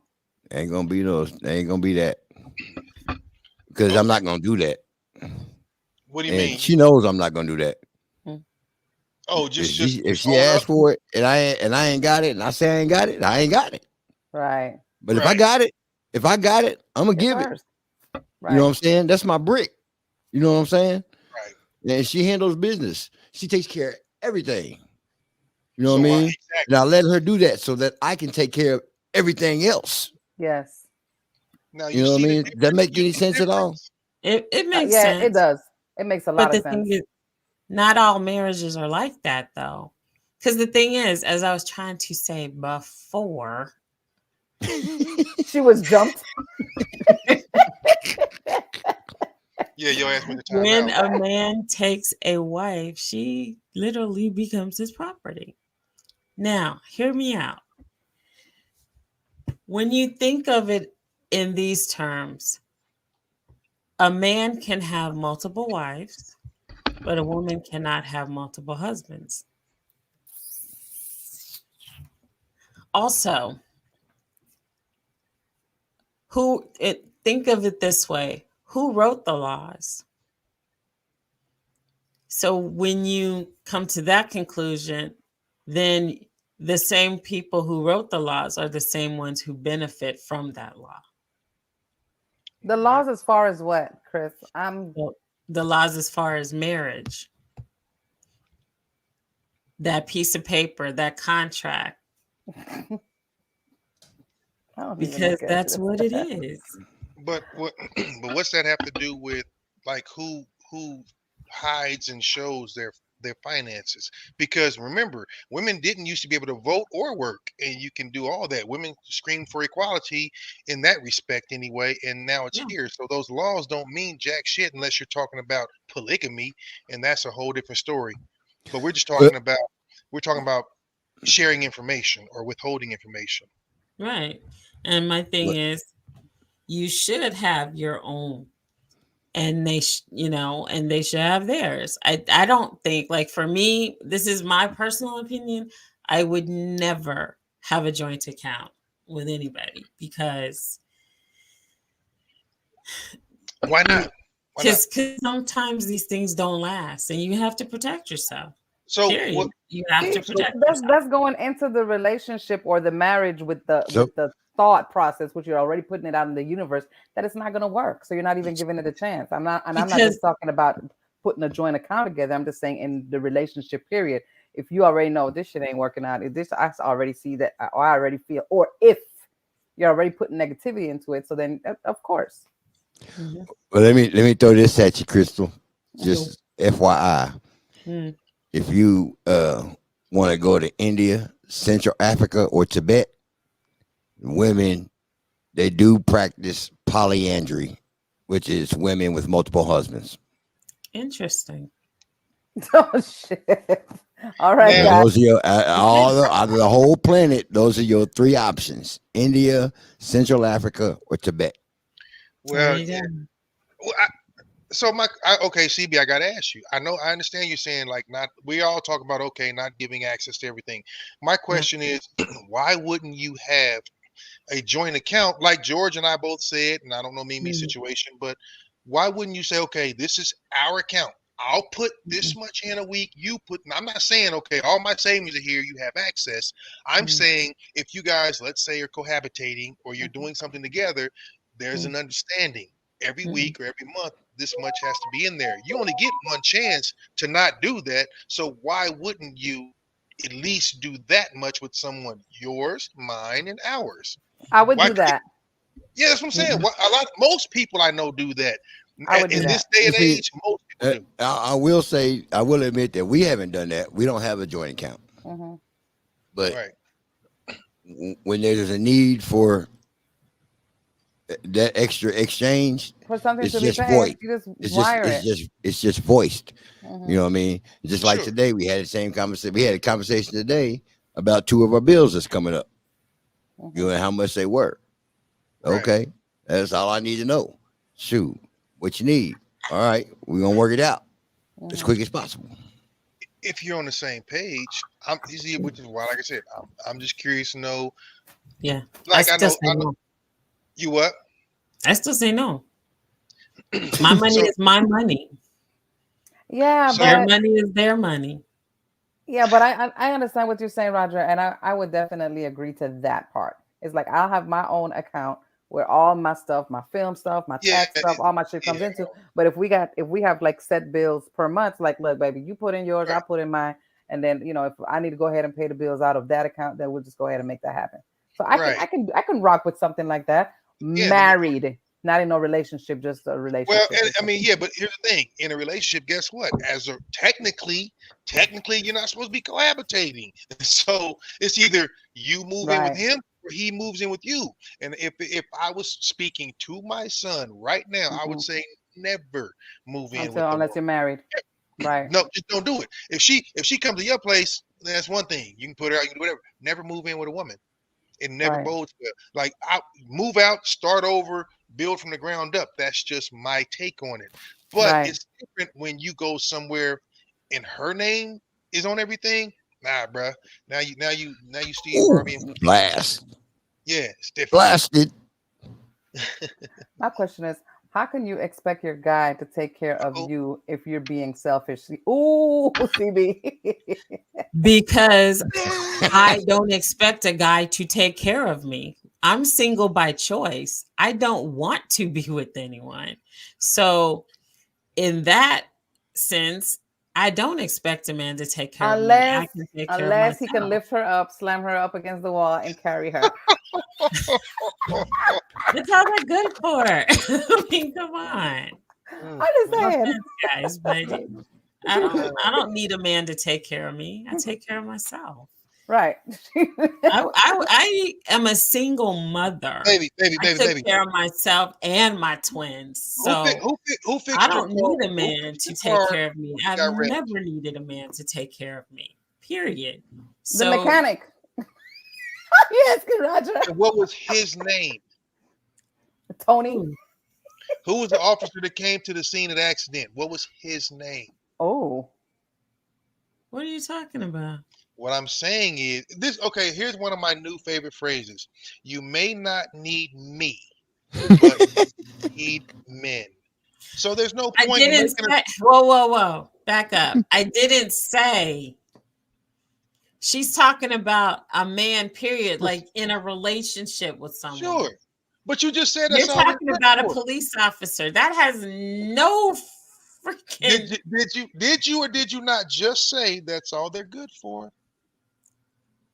Ain't gonna be no. Ain't gonna be that because I'm Okay. not gonna do that, What do you and mean? she knows I'm not gonna do that. Oh, If just she own up. asks for it and I ain't got it, and I say I ain't got it, I ain't got it. Right. But Right. if I got it, I'm gonna It's give it. hers. You know what Right. I'm saying? That's my brick. You know what I'm saying? Right. And she handles business. She takes care of everything. You know what I So mean? And exactly. I let her do that so that I can take care of everything else. Yes. Now You you know what I see the mean? Does that difference. make You any see the sense at all? difference. It makes Yeah, it sense. does. It makes a But lot the of thing sense. is, not all marriages are like that, though. Because the thing is, as I was trying to say before, She was jumped. Yeah, your ass went to time when out. a man takes a wife, she literally becomes his property. Now, hear me out. When you think of it in these terms, a man can have multiple wives, but a woman cannot have multiple husbands. Also, think of it this way, who wrote the laws? So when you come to that conclusion, then the same people who wrote the laws are the same ones who benefit from that law. The laws as far as what, Chris? I'm The laws as far as marriage, that piece of paper, that contract, I don't even because look at that's this. what it is. But what but what's that have to do with, like, who hides and shows their finances? Because remember, women didn't used to be able to vote or work, and you can do all that. Women screamed for equality in that respect anyway, and now it's Yeah. here. So those laws don't mean jack shit unless you're talking about polygamy, and that's a whole different story. But we're talking about sharing information or withholding information. Right. And my thing But is, you should have your own, and and they should have theirs. I don't think, like, for me, this is my personal opinion, I would never have a joint account with anybody because Why not? Why not? because sometimes these things don't last and you have to protect yourself. So Period. what? You have to See, So protect that's yourself. that's going into the relationship or the marriage with so the thought process, which you're already putting it out in the universe that it's not going to work. So you're not even giving it a chance. I'm not Because just talking about putting a joint account together. I'm just saying in the relationship period. If you already know this shit ain't working out, if this I already see that, or I already feel, or if you're already putting negativity into it, so then of course. Mhm. well, let me throw this at you, Crystal. Mhm. Just FYI, Mm. if you want to go to India, Central Africa, or Tibet, women they do practice polyandry, which is women with multiple husbands. Interesting. Oh shit. All right, Now, guys. Those are your out of the whole planet. Those are your three options: India, Central Africa, or Tibet. There well, you yeah. go. Well, okay, CB, I gotta ask you. I understand you saying like not. We all talk about okay, not giving access to everything. My question is, why wouldn't you have a joint account like George and I both said? And I don't know Mimi's Mm. situation, but why wouldn't you say, okay, this is our account. I'll put this much in a week. You put. I'm not saying okay, all my savings are here. You have access. I'm saying if you guys, let's say, are cohabitating or you're doing something together, there's an understanding. Every week or every month, this much has to be in there. You only get one chance to not do that. So why wouldn't you at least do that much with someone? Yours, mine, and ours. I would Why? do that. Yeah, that's what I'm saying. Most people I know do that. I would do In this that. day You and see, age, most people do. I will say, I will admit that we haven't done that. We don't have a joint account, Mhm. but Right. when there's a need for that extra exchange, For something it's to be just paid, voiced. you just wire it. It's just voiced. Mhm. You know what I mean? Just like Sure. today, we had the same conversation. We had a conversation today about two of our bills that's coming up. You know how much they were. Right. Okay, that's all I need to know. Shoot, what you need? All right, we're gonna work it out as quick as possible. If you're on the same page, I'm easy, which is why, like I said, I'm just curious to know. Yeah. Like I know No. you what? I still say no. My money So is my money. Yeah, so Their but money is their money. I understand what you're saying, Roger, and I would definitely agree to that part. It's like I'll have my own account where all my stuff, my film stuff, my yeah, tax stuff, all my shit comes yeah, into. But if we have like set bills per month, like look, baby, you put in yours, I right, put in mine, and then if I need to go ahead and pay the bills out of that account, then we'll just go ahead and make that happen. So right. I can rock with something like that. Yeah. Married, not in no relationship, just a Well, relationship. and, I mean, yeah, but here's the thing: in a relationship, guess what? Technically, you're not supposed to be cohabitating. So it's either you move in with Right. him or he moves in with you. And if I was speaking to my son right now, I would Mhm. say never move in with Until the unless woman. you're married. Right. No, just don't do it. If she comes to your place, that's one thing. You can put her out, you can do whatever. Never move in with a woman. It never Right. bodes well. Like move out, start over, build from the ground up. That's just my take on it. But Right. it's different when you go somewhere and her name is on everything. Nah, bruh. Now you Steve Ooh, Harvey and Whoopi. blast, Yeah, it's different. blasted. My question is, how can you expect your guy to take care of Oh, you if you're being selfish? Ooh, CB. Because I don't expect a guy to take care of me. I'm single by choice. I don't want to be with anyone. So, in that sense, I don't expect a man to take care of me. I unless can take care of unless he can myself. lift her up, slam her up against the wall, and carry her. That's all they're good for. I mean, come on. mm, I'm just mm, No saying. offense, guys, but I don't need a man to take care of me. I take care of myself. Right. I am a single mother. baby, baby, I baby, took baby. care of myself and my twins. So Who I fixed your don't car? need a Who man fixed to your take car care of me. when you I've got wrecked? never needed a man to take care of me. Period. The So mechanic. Yes, Roger. And what was his name? Tony. ooh, Who was the officer that came to the scene of the accident? What was his name? Oh. what are you talking about? What I'm saying is this. Okay, here's one of my new favorite phrases. You may not need me, but you need men. So there's no I point in didn't making a. say whoa. Back up. I didn't say she's talking about a man, period, like in a relationship with someone. Sure, but you just said You're that's all they're talking good about a for. police officer. That has no freaking. Did you or did you not just say that's all they're good for?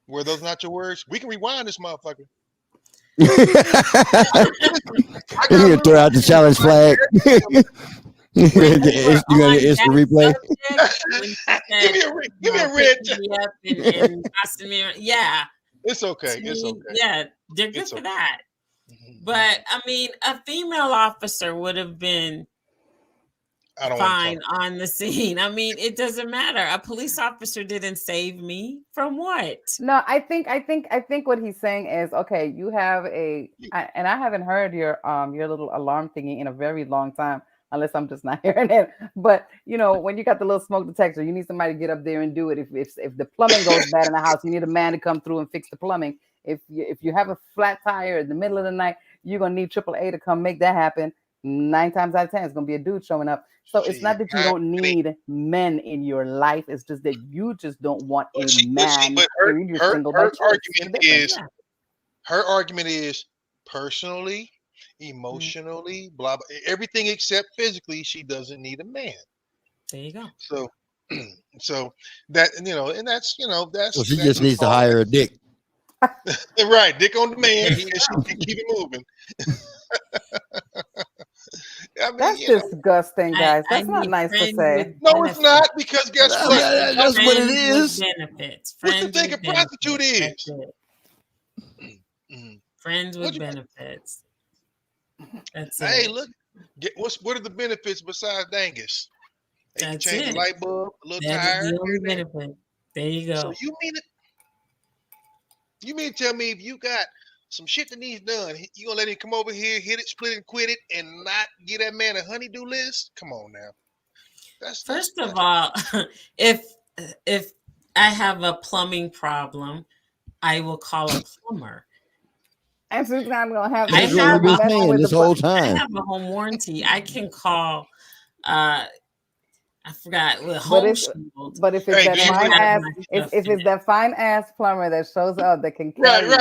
Were those not your words? We can rewind this motherfucker. You're I got a gonna little. throw out the challenge flag. You're When gonna you were on instant that replay. subject, when you Give said, me a give me a red. picking me up and busting me, yeah, It's okay. to It's me, okay. yeah, they're good It's for okay. that. But I mean, a female officer would have been I don't want to fine talk. on the scene. I mean, it doesn't matter. A police officer didn't save me from what? No, I think what he's saying is, okay, you have and I haven't heard your little alarm thingy in a very long time, unless I'm just not hearing it. But when you got the little smoke detector, you need somebody to get up there and do it. If the plumbing goes bad in the house, you need a man to come through and fix the plumbing. If you have a flat tire in the middle of the night, you're gonna need AAA to come make that happen. 9 times out of 10, it's gonna be a dude showing up. So it's not that you don't need men in your life. It's just that you just don't want a man in your single by choice. Her argument is personally, emotionally, blah blah, everything except physically. She doesn't need a man. There you go. So that and that's that's. So she just needs to hire a dick. Right, dick on demand. She can keep it moving. I mean, that's disgusting, guys. That's not nice to say. No, it's not, because guess what? That's what it is. Benefits. What's the thing a prostitute is? Friends with benefits. That's hey, it. look, what are the benefits besides Dangus? They can That's change it. the light bulb, a little That tire. is the only benefit. There you go. So you mean to tell me if you got some shit that needs done, you gonna let him come over here, hit it, split it, and quit it, and not give that man a honey-do list? Come on now. First of all, if I have a plumbing problem, I will call a plumber. And since I'm gonna have this whole time. I have a home warranty. I can call. I forgot. Home Shield. But if it's that fine ass, if it's that fine ass plumber that shows up that can carry right.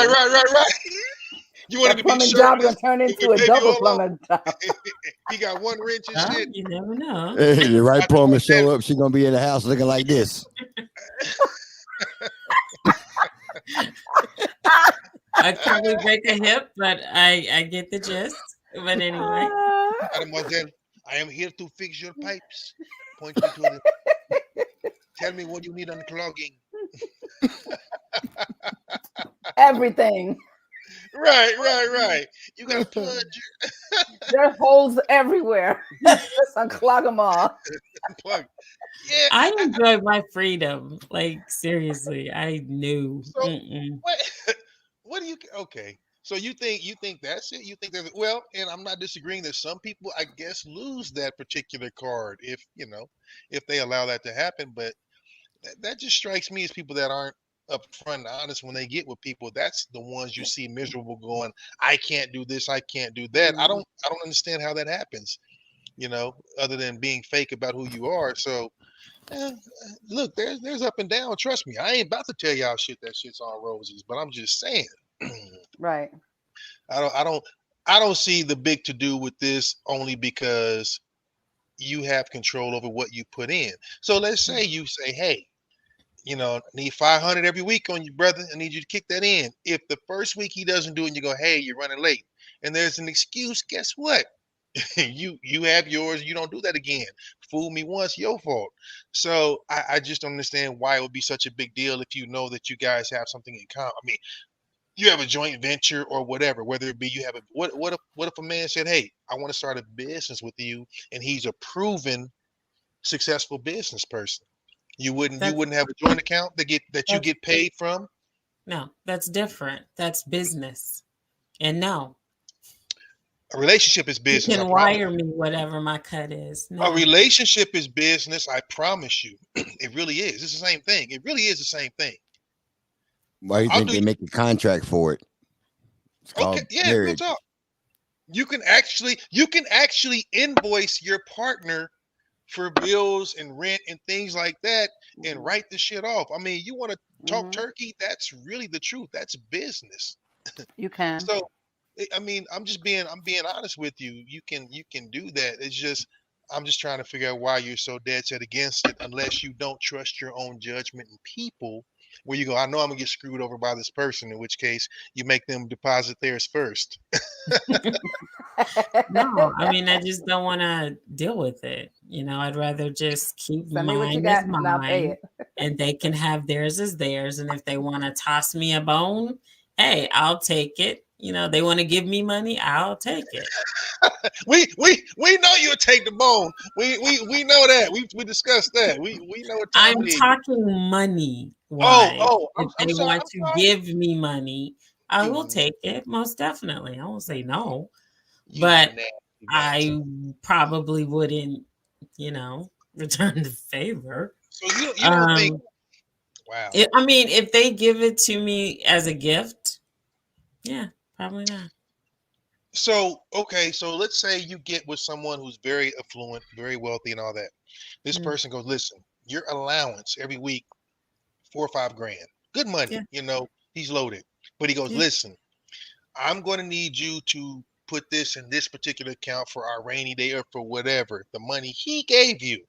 You want to be plumbing job gonna turn into a double plumbing job. He got one wrench and shit. You never know. Hey, the right plumber show up, she's gonna be in the house looking like this. I probably break a hip, but I get the gist. But anyway. Mademoiselle, I am here to fix your pipes. Point me to tell me what you need unclogging. Everything. Right. You got a plunge. There's holes everywhere. Let's unclog them all. Yeah. I enjoy my freedom. Like, seriously, I knew. So, what do you? Okay. So you think that's it? You think that well? And I'm not disagreeing that some people, I guess, lose that particular card if they allow that to happen. But that just strikes me as people that aren't upfront and honest when they get with people. That's the ones you see miserable, going, I can't do this, I can't do that. I don't understand how that happens. Other than being fake about who you are. So. Look, there's up and down. Trust me, I ain't about to tell y'all that shit's all roses, but I'm just saying. Right. I don't see the big to do with this, only because you have control over what you put in. So let's say you say, hey, I need 500 every week on you, brother. I need you to kick that in. If the first week he doesn't do it and you go, hey, you're running late, and there's an excuse, guess what? you have yours. You don't do that again. Fool me once, your fault. So I just don't understand why it would be such a big deal if you know that you guys have something in common. I mean, you have a joint venture or whatever, whether it be you have a what if a man said, hey, I want to start a business with you, and he's a proven successful business person. You wouldn't have a joint account that you get paid from? No, that's different. That's business. And no. A relationship is business. You can wire me whatever my cut is. No. A relationship is business. I promise you. It really is. It's the same thing. It really is the same thing. Why do you think they make a contract for it? Okay, yeah, real talk. You can actually invoice your partner for bills and rent and things like that and write the shit off. I mean, you want to talk turkey? That's really the truth. That's business. You can. So I mean, I'm being honest with you. You can do that. It's just, I'm just trying to figure out why you're so dead set against it, unless you don't trust your own judgment and people, where you go, I know I'm gonna get screwed over by this person, in which case you make them deposit theirs first. No, I mean, I just don't want to deal with it. I'd rather just keep mine as mine, and they can have theirs as theirs. And if they want to toss me a bone, hey, I'll take it. they want to give me money, I'll take it. We know you'll take the bone. We know that. We discussed that. We know what time I'm it is. talking money wise. I'm If they sorry, want I'm to sorry. give me money, I You will n- take it, most definitely. I won't say no, you but nasty I bastard. probably wouldn't, return the favor. So you don't think? Wow. I mean, if they give it to me as a gift, yeah, probably not. So okay, so let's say you get with someone who's very affluent, very wealthy, and all that. This Mm. person goes, listen, your allowance every week, 4 or 5 grand, good money. Yeah. He's loaded, but he goes, Yeah. listen, I'm going to need you to put this in this particular account for our rainy day or for whatever the money he gave you.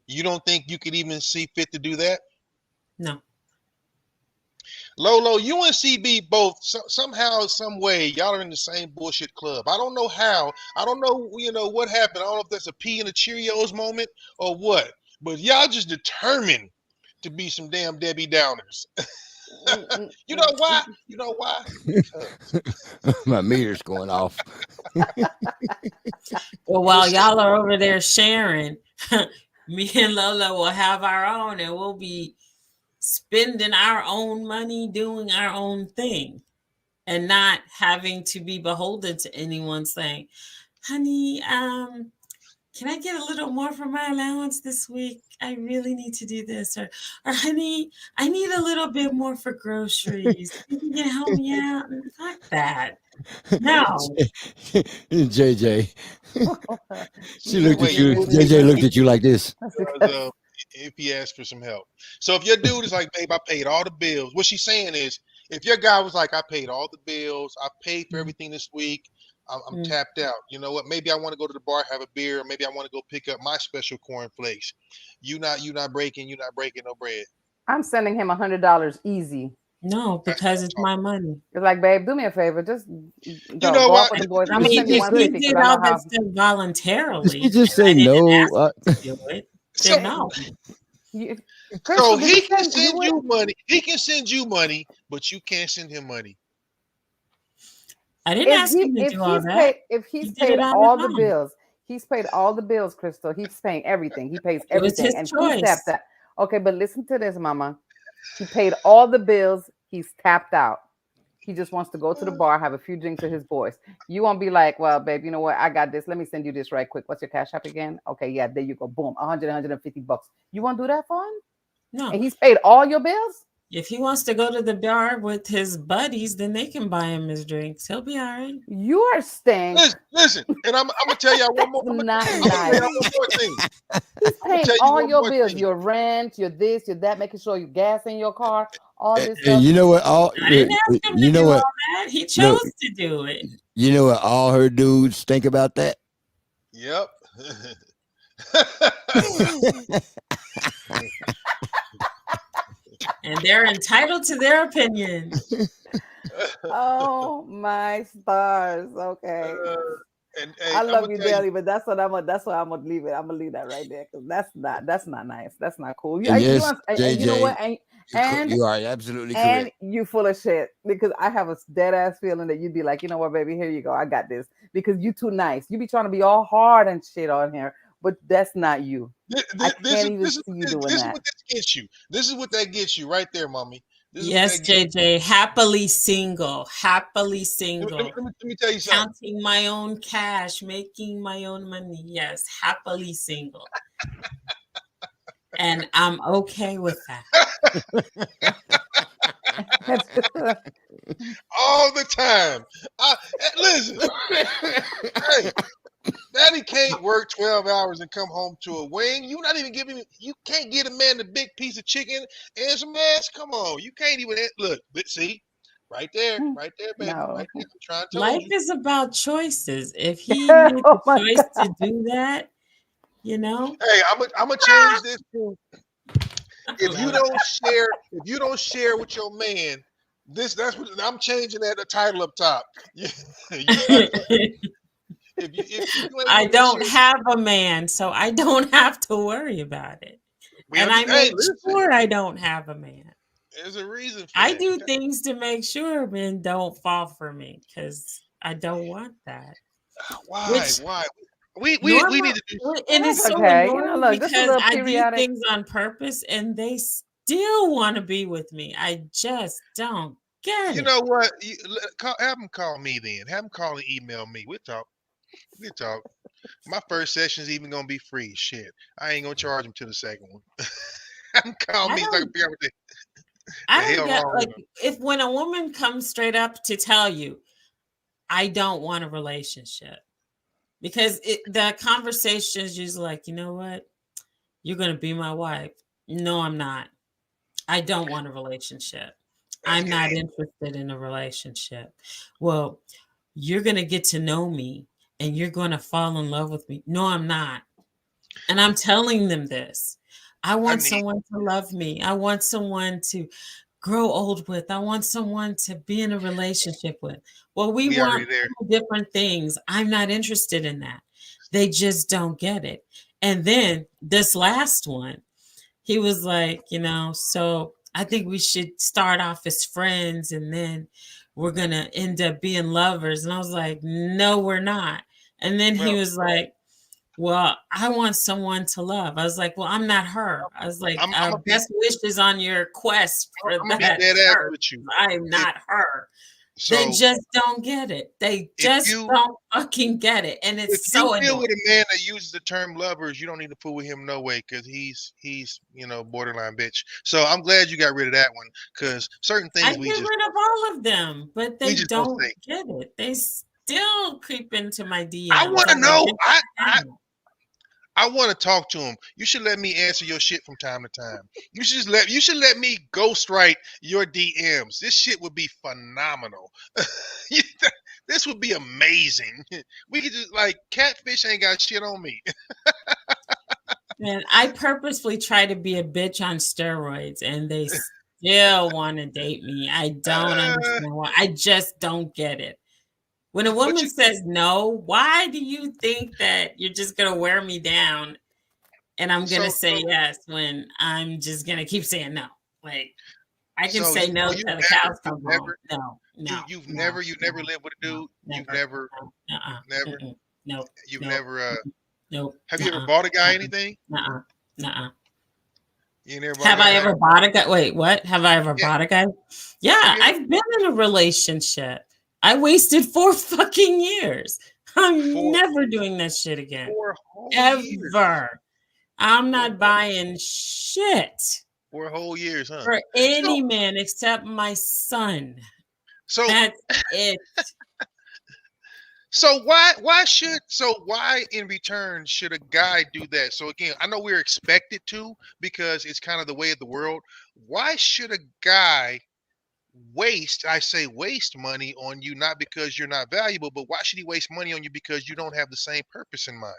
You don't think you could even see fit to do that? No. Lolo, you and CB both somehow, some way, y'all are in the same bullshit club. I don't know how. I don't know, what happened. I don't know if that's a pea in the Cheerios moment or what. But y'all just determined to be some damn Debbie Downers. You know why? You know why? Because My meter's going off. Well, while y'all are over there sharing, me and Lola will have our own, and we'll be spending our own money doing our own thing and not having to be beholden to anyone saying, honey, can I get a little more for my allowance this week? I really need to do this. Or honey, I need a little bit more for groceries. You can help me out. Fuck that. No. JJ. She looked at wait, you. JJ looked at you like this. if he asked for some help. So if your dude is like, babe, I paid all the bills. What she's saying is, if your guy was like, I paid all the bills, I paid for everything this week, I'm tapped out. You know what? Maybe I want to go to the bar, have a beer, or maybe I want to go pick up my special cornflakes. You not breaking no bread. I'm sending him $100 easy. No, because it's my money. It's like, babe, do me a favor. Just go, know go what? out with the boys. I I'm gonna mean, send you if he 150 did because I all know that how. stuff voluntarily, Did she just and say I didn't no? ask him to do it, So, then no. So he can send you money. He can send you money, but you can't send him money. I didn't ask him to do all that. If he's He did paid it on all his the own. bills, he's paid all the bills, Crystal. He's paying everything. He pays It was everything, his and choice. he tapped out. Okay, but listen to this, Mama. He paid all the bills. He's tapped out. He just wants to go to the bar, have a few drinks with his boys. You won't be like, well, babe, you know what? I got this. Let me send you this right quick. What's your cash app again? Okay, yeah, there you go. Boom, 100, 150 bucks. You won't do that for him? No. And he's paid all your bills? If he wants to go to the bar with his buddies, then they can buy him his drinks. He'll be all right. You are stink. Listen, and I'm gonna tell y'all one more. Not I'm gonna tell nice. y'all one more thing. He's paying tell you all one your more bills, thing. your rent, your this, your that, making sure you gas in your car, all this And stuff. you know what? I didn't ask him to do all that. He chose to do it. You know what? All her dudes think about that. Yep. And they're entitled to their opinion. Oh my stars. Okay. Hey, I love you, Daily, but that's what I'm gonna leave it. I'm gonna leave that right there because that's not nice. That's not cool. And yes, and you know what? And you are absolutely and correct. you full of shit because I have a dead ass feeling that you'd be like, you know what, baby, here you go. I got this because you too nice. You be trying to be all hard and shit on here, but that's not you. I can't even see you doing that. This is what this gets you. This is what that gets you right there, mommy. Yes, JJ, happily single. Happily single. Let me tell you something. Counting my own cash, making my own money. Yes, happily single. And I'm okay with that. All the time. Listen. Hey, Daddy can't work 12 hours and come home to a wing. You not even giving me. You can't get a man a big piece of chicken and some ass. Come on, you can't even look. See, right there, baby. No. Right there. I'm trying to. Life is about choices. If he made the choice to do that, you know. Hey, I'm gonna change this too. If you don't share with your man, that's what I'm changing that the title up top. I don't have a man, so I don't have to worry about it. And I'm sure I don't have a man. There's a reason for I that. do things to make sure men don't fall for me because I don't want that. Why? Which Why? We normal, need to do. and That's it's so okay. annoying Look, just a because little I do periodic. things on purpose and they still want to be with me. I just don't get You it. know what? Have them call me then. Have them call and email me. We'll talk. We'll talk. My first session is even gonna be free. Shit, I ain't gonna charge them to the second one. Have them call I me so I can don't figure out what the I don't hell get wrong with like them. if when a woman comes straight up to tell you, I don't want a relationship. Because the conversation is usually like, you know what? You're gonna be my wife. No, I'm not. I don't want a relationship. That's I'm not game. interested in a relationship. Well, you're going to get to know me and you're going to fall in love with me. No, I'm not. And I'm telling them this. I I want need. someone to love me. I want someone to grow old with. I want someone to be in a relationship with. Well, we We already want there. two different things. I'm not interested in that. They just don't get it. And then this last one, he was like, so I think we should start off as friends and then we're going to end up being lovers. And I was like, no, we're not. And then he Well, was like, well, I want someone to love. I was like, well, I'm not her. I was like, I'm gonna be. best wishes on your quest for I'm gonna be that dead ass church. with you. I'm If not her. They so, just don't get it. They if just you don't fucking get it. And if it's you so deal annoying. with a man that uses the term lovers, you don't need to fool with him no way because he's borderline bitch. So I'm glad you got rid of that one because certain I things get rid of all of them, but we they just don't don't say. get it. They still creep into my I DMs. want to I'm like, know. "Get down." I want to talk to him. You should let me answer your shit from time to time. You should let me ghostwrite your DMs. This shit would be phenomenal. This would be amazing. We could just like catfish ain't got shit on me. And I purposefully try to be a bitch on steroids, and they still want to date me. I don't understand why. I just don't get it. When a But woman you says no, why do you think that you're just going to wear me down and I'm going to say yes when I'm just going to keep saying no? Like, I can say no till the cows come home. No, no, you've no, never lived with a no, dude. You've never, never no, you've no, never no, have you ever bought a guy anything? nuh-uh, nuh-uh. You never bought a Have guy I ever bought a guy? Wait, what? Have I ever Yeah. bought a guy? Yeah, Have you ever I've been in a relationship. I wasted 4 fucking years. I'm for never doing that shit again. 4 whole years? Ever. I'm 4 not buying shit 4 whole years, huh? for any man except my son. So That's it. So why in return should a guy do that? So again, I know we're expected to because it's kind of the way of the world. Why should a guy waste money on you not because you're not valuable, but why should he waste money on you because you don't have the same purpose in mind,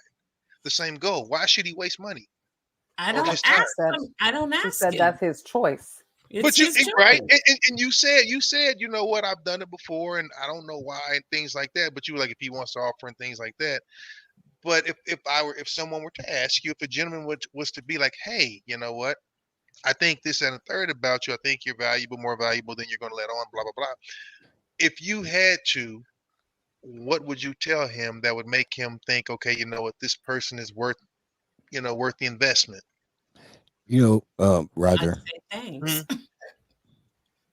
the same goal? Why should he waste money I or don't just time? ask him. I don't She ask said him. that's his choice. It's But you his choice. right, and you said, you know what, I've done it before, and I don't know why, and things like that. But you were like, if he wants to offer and things like that. But if someone were to ask you, if a gentleman was to be like, hey, you know what, I think this and a third about you. I think you're valuable, more valuable than you're going to let on. Blah blah blah. If you had to, what would you tell him that would make him think, okay, you know what, this person is worth the investment? You know, I Roger, say thanks.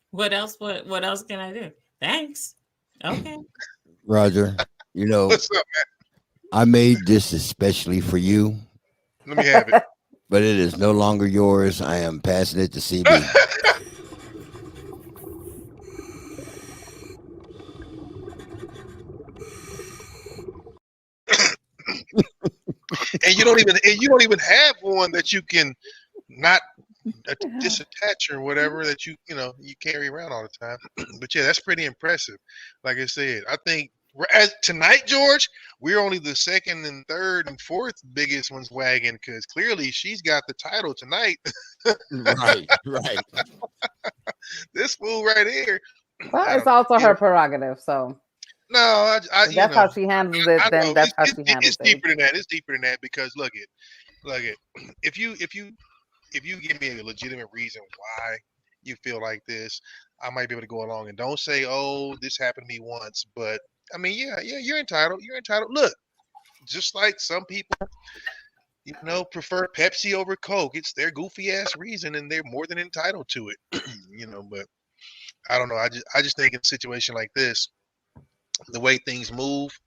What else? What else can I do? Thanks. Okay. Roger, you know, What's up, I made this especially for you, man? Let me have it. but it is no longer yours. I am passing it to CB. And you don't even have one that you can not disattach or whatever that you carry around all the time. But yeah, that's pretty impressive. Like I said, I think as tonight, George, we're only the second and third and fourth biggest ones wagging because clearly she's got the title tonight. Right. This fool right here. Well, it's also her prerogative. So no, if that's how she handles it, then know. that's how she handles It's it. deeper than that. It's deeper than that because look it. If you give me a legitimate reason why you feel like this, I might be able to go along. And don't say, oh, this happened to me once. But I mean, yeah, you're entitled. You're entitled. Look, just like some people, prefer Pepsi over Coke. It's their goofy ass reason, and they're more than entitled to it. But I don't know. I just think in a situation like this, the way things move,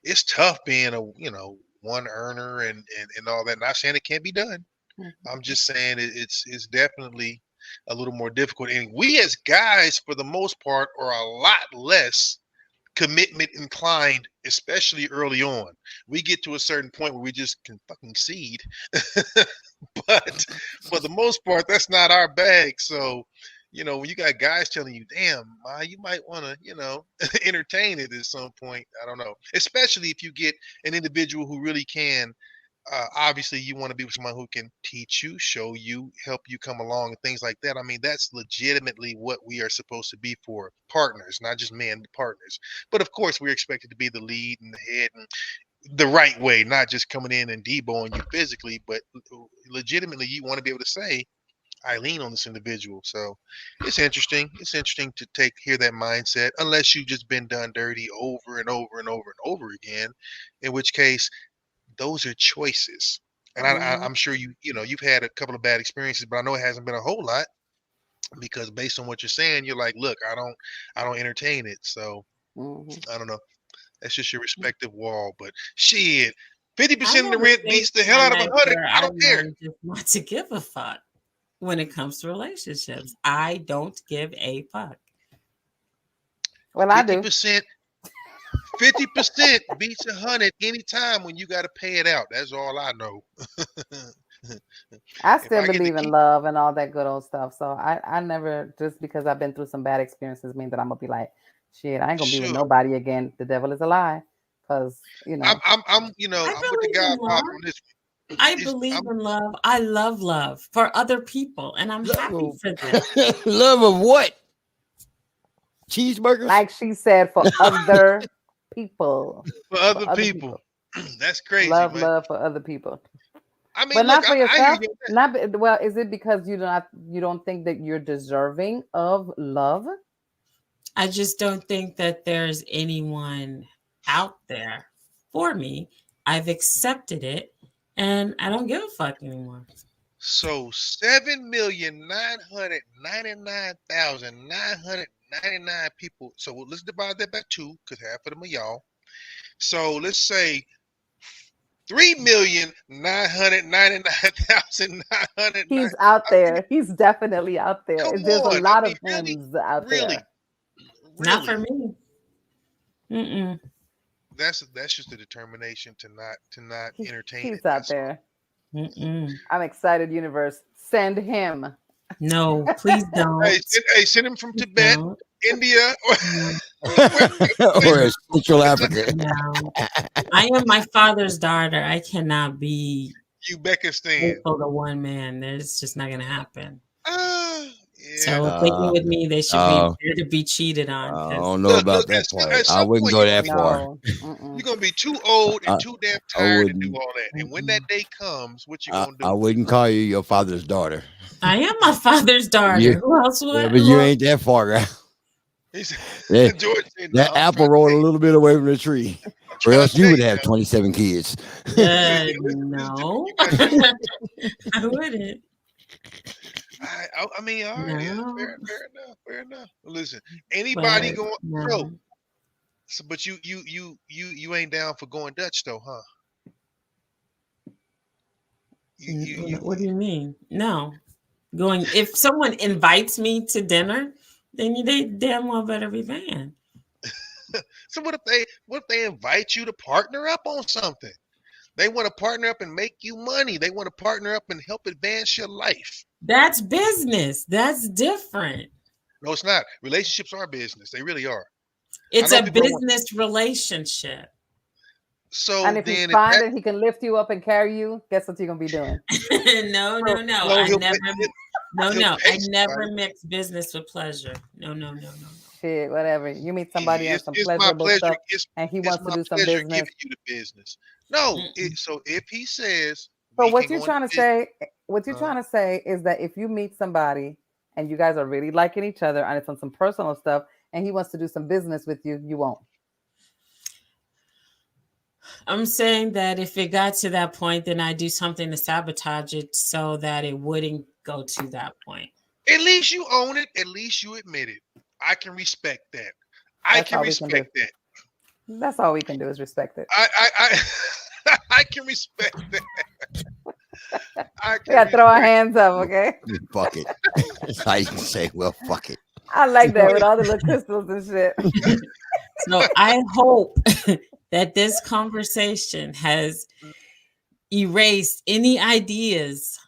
it's tough being a one earner and all that. Not saying it can't be done. I'm just saying it's definitely a little more difficult. And we as guys, for the most part, are a lot less commitment inclined, especially early on. We get to a certain point where we just can fucking seed. But for the most part, that's not our bag. So, when you got guys telling you, damn, Ma, you might want to, entertain it at some point. I don't know. Especially if you get an individual who really can. Obviously, you want to be with someone who can teach you, show you, help you come along, and things like that. I mean, that's legitimately what we are supposed to be for partners, not just men, partners. But of course, we're expected to be the lead and the head and the right way, not just coming in and deboing you physically, but legitimately, you want to be able to say, I lean on this individual. So it's interesting. It's interesting to hear that mindset, unless you've just been done dirty over and over and over and over again, in which case those are choices. And I'm sure you've had a couple of bad experiences, but I know it hasn't been a whole lot, because based on what you're saying, you're like, look, I don't entertain it. So I don't know. That's just your respective wall. But shit, 50% of the rent beats the hell out of 100. I don't care. Just want to give a fuck when it comes to relationships. I don't give a fuck. Well, I do. 50% beats 100 anytime when you got to pay it out. That's all I know. I still believe in love and all that good old stuff. So I never, just because I've been through some bad experiences, mean that I'm gonna be like, shit, I ain't gonna be with nobody again. The devil is a lie. Because I'm with the Godfather on this one. I believe in love. I love love for other people, and I'm happy for them. Love of what? Cheeseburgers? Like she said, for other people. For other people. That's crazy. Love for other people. I mean, but not for yourself. Well, is it because you don't think that you're deserving of love? I just don't think that there's anyone out there for me. I've accepted it, and I don't give a fuck anymore. So 7,999,999 people. So let's divide that by 2, because half of them are y'all. So let's say 3,999,900. He's out there. He's definitely out there. There's a lot of hymns out there. Really? Not for me. Mm-mm. That's just a determination to not entertain. He's out there. Mm-mm. I'm excited, universe. Send him. No, please don't. Hey, send him from Tibet, India, or Central Africa. No. I am my father's daughter. I cannot be Uzbekistan for the one man. It's just not going to happen. Yeah. So if they get with me, they should be there to be cheated on. I don't know about that part. I wouldn't go that far. You're gonna be too old and too damn tired to do all that. And when that day comes, what you gonna do? I wouldn't call you your father's daughter. I am my father's daughter. Who else would? Yeah, but you ain't that far out. That apple rolled a little bit away from the tree. Or else you would have 27 kids. No. I wouldn't. I mean, all right, yeah, fair enough. Listen, anybody going, bro? So, but you ain't down for going Dutch though, huh? What do you mean? No, going. If someone invites me to dinner, then they damn well better be paying. So what if they invite you to partner up on something? They want to partner up and make you money. They want to partner up and help advance your life. That's business. That's different. No, it's not. Relationships are business. They really are. It's a business relationship. So and if he's fine and he can lift you up and carry you, guess what you're gonna be doing? No. I never mix business with pleasure. No. Shit, whatever. You meet somebody on some pleasurable stuff, and he wants to do some business. Giving you the business. No. So if he says, so what you're trying to say is that if you meet somebody and you guys are really liking each other, and it's on some personal stuff, and he wants to do some business with you, you won't. I'm saying that if it got to that point, then I do something to sabotage it so that it wouldn't go to that point. At least you own it. At least you admit it. I can respect that. I can respect that. That's all we can do is respect it. I can respect that. We gotta throw our hands up, okay? Fuck it. That's how you can say, well, fuck it. I like that with all the little crystals and shit. So I hope that this conversation has erased any ideas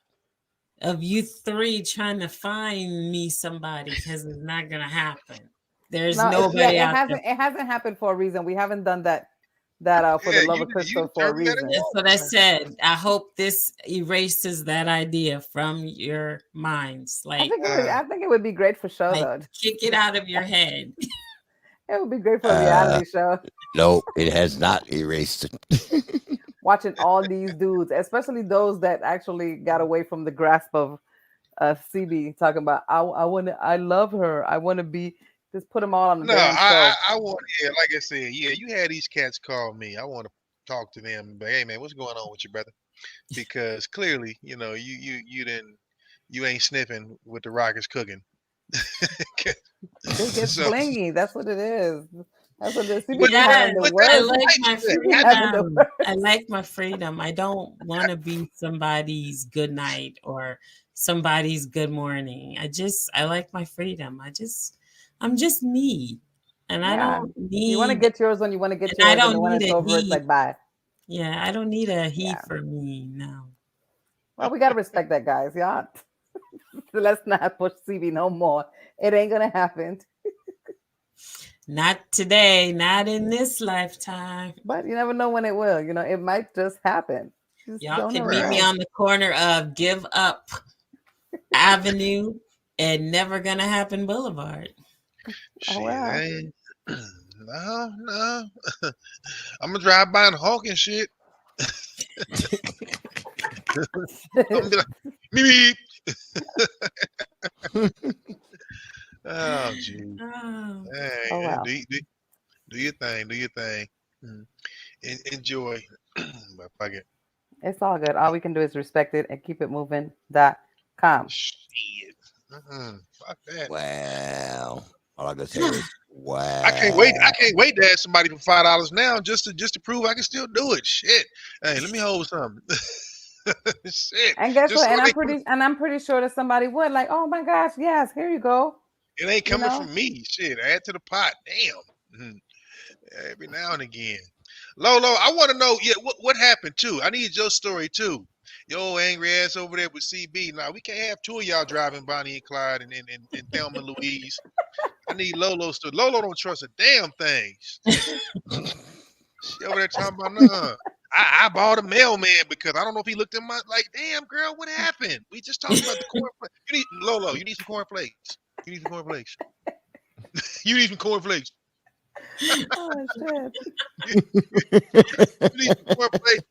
of you three trying to find me somebody, because it's not gonna happen. There's nobody out there. It hasn't happened for a reason. We haven't done that for the love of crystal for a reason. That's what I said. I hope this erases that idea from your minds. Like, I think it would be great for show, though. Kick it out of your head. It would be great for a reality show. No, it has not erased it. Watching all these dudes, especially those that actually got away from the grasp of CB, talking about I love her. I want to be. Just put them all on the damn show. I want, like I said, you had these cats call me. I want to talk to them. But hey, man, what's going on with you, brother? Because clearly, you ain't sniffing what the rock is cooking. It gets blingy. That's what it is. That's what it is. I like my freedom. I don't want to be somebody's good night or somebody's good morning. I like my freedom. I'm just me, and I don't need. You want to get yours when you want to get yours. I don't need it's over. It's like bye. Yeah, I don't need a he for me. No. Well, we gotta respect that, guys. Yeah. So let's not push CB no more. It ain't gonna happen. Not today. Not in this lifetime. But you never know when it will. It might just happen. Y'all can meet me on the corner of Give Up Avenue and Never Gonna Happen Boulevard. Oh, wow. No. I'm gonna drive by and honk and shit. I'm gonna be like, meep. Oh, geez. Hey, wow. Do your thing. Do your thing. Enjoy. But fuck it. It's all good. All we can do is respect it and keep it moving.com. Shit. Fuck that. Wow. All I gotta say is wow. I can't wait to ask somebody for $5 now just to prove I can still do it. Shit. Hey, let me hold something. Shit. And guess what? And I'm pretty sure that somebody would like, oh my gosh, yes, here you go. It ain't coming from me. Shit. Add to the pot. Damn. Every now and again. Lolo, I want to know, what happened too. I need your story too. Yo, angry ass over there with CB. Now we can't have two of y'all driving Bonnie and Clyde and Thelma and Louise. I need Lolo's story. Lolo don't trust a damn thing. She over there talking about I bought a mailman because I don't know if he looked at my damn girl, what happened? We just talked about the cornflakes. Lolo, you need some cornflakes. You need some cornflakes. You need some cornflakes. Oh shit. You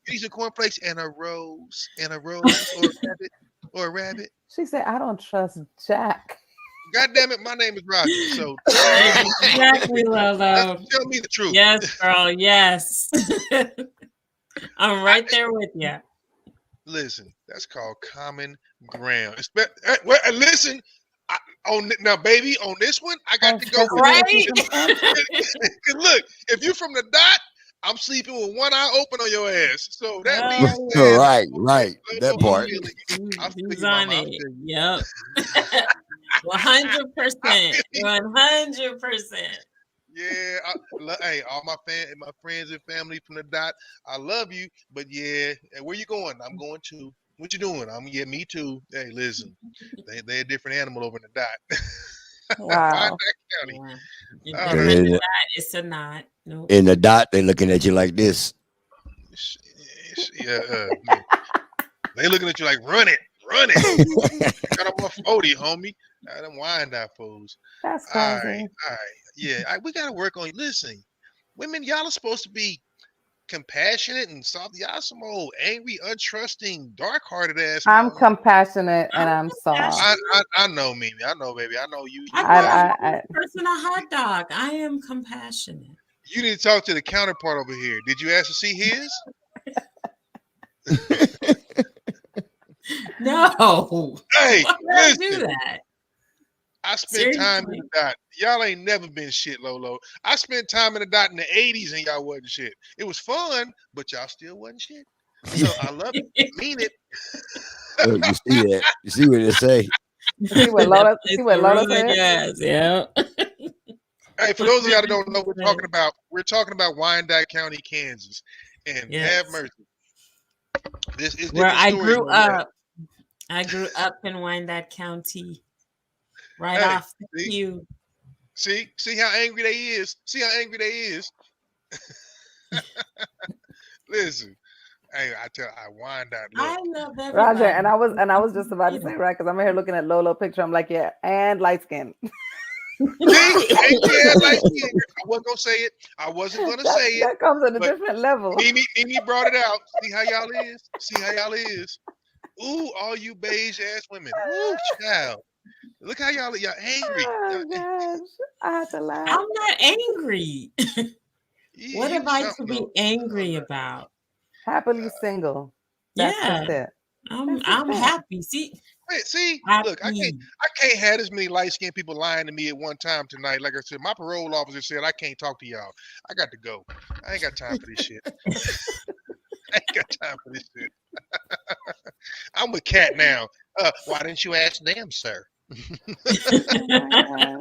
need some cornflakes and a rose or a rabbit. She said, I don't trust Jack. God damn it, my name is Roger. So exactly, Lolo. Tell me the truth. Yes, girl. Yes. I'm right there with you. Listen, that's called common ground. Listen, now, baby, on this one, I got to go right. Look, if you're from the dot, I'm sleeping with one eye open on your ass. So that means right. That part. He's on it. Yep. 100%. 100%. Yeah, hey, all my friends and family from the dot, I love you, but yeah, where you going? I'm going too. What you doing? Me too. Hey, listen, they're a different animal over in the dot. Wow. County. It's a knot. Nope. In the dot, they're looking at you like this. Yeah, they looking at you like, run it. Got up my 40, homie. Them wind out fools. That's crazy. All right. Yeah, we got to work on. Listen, women, y'all are supposed to be compassionate and soft. Y'all some old angry, untrusting, dark-hearted ass. I'm motherfuckers. compassionate and I'm compassionate. soft. I know, Mimi. I know, baby. I know you. I You bought wild. a person a hot dog. I am compassionate. You need to talk to the counterpart over here. Did you ask to see his? No. Hey, Why would I do listen. that? I spent time in Seriously. the dot. Y'all ain't never been shit, Lolo. I spent time in the dot in the 80s and y'all wasn't shit. It was fun, but y'all still wasn't shit. So I love it. Mean it. Look, you see that? You see what they say? See what That Lola, place see what will Lola ruin said? your ass, yeah. Hey, for those of y'all that don't know, we're talking about Wyandotte County, Kansas. And have Yes. mercy. This is Where different I stories. grew where we're at. up. I grew up in Wyandotte County. Right Hey, off the queue. see how angry they is. See how angry they is. Listen, hey, I Wyandotte. I Look, love everybody. Roger, and I was just about to say, right, because I'm here looking at Lolo picture. I'm like, yeah, and light skin. see, angry ass like me. I wasn't gonna say it. I wasn't gonna say it. That comes at a but different level. Mimi brought it out. See how y'all is. See how y'all is. Ooh, all you beige ass women. Ooh, child. Look how y'all angry. Oh gosh, I had to laugh. I'm not angry. What You am I to something be else. angry about? Happily single. That's Yeah, just it. I'm That's just it. happy. See, Wait, see, look, I happy. can't have this many light skinned people lying to me at one time tonight. Like I said, my parole officer said I can't talk to y'all. I got to go. I ain't got time for this shit. I ain't got time for this shit. I'm with Kat now. Why didn't you ask them, sir? Oh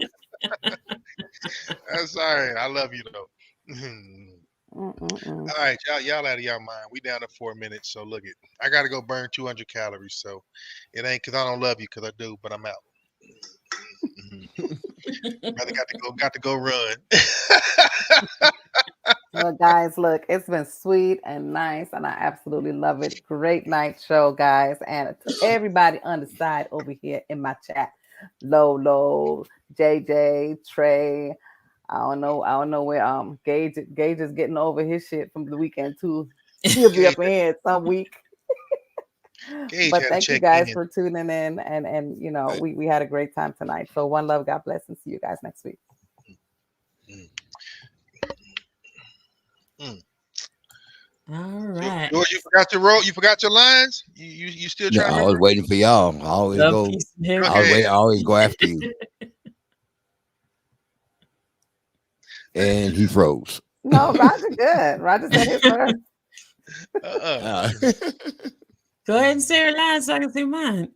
I'm sorry. I love you though. Mm-mm-mm. All right, y'all out of y'all mind. We down to 4 minutes, so look it. I gotta go burn 200 calories, so it ain't because I don't love you, because I do, but I'm out. Brother got to go run. Well, guys, look, it's been sweet and nice, and I absolutely love it. Great night show, guys, and to everybody on the side over here in my chat, Lolo, JJ, Trey. I don't know where Gage is getting over his shit from the weekend too. He'll be up in here some week. Gage But had to thank you check guys in. for tuning in, and you know we had a great time tonight. So one love, God bless, and see you guys next week. All right. George, you forgot your roll. You forgot your lines. You still No, trying to I was remember? waiting for y'all. I always Love, go. peace, and hair. Okay. I always go after you. And he froze. No, Roger, good. Roger said his first. Go ahead and say your line so I can say mine.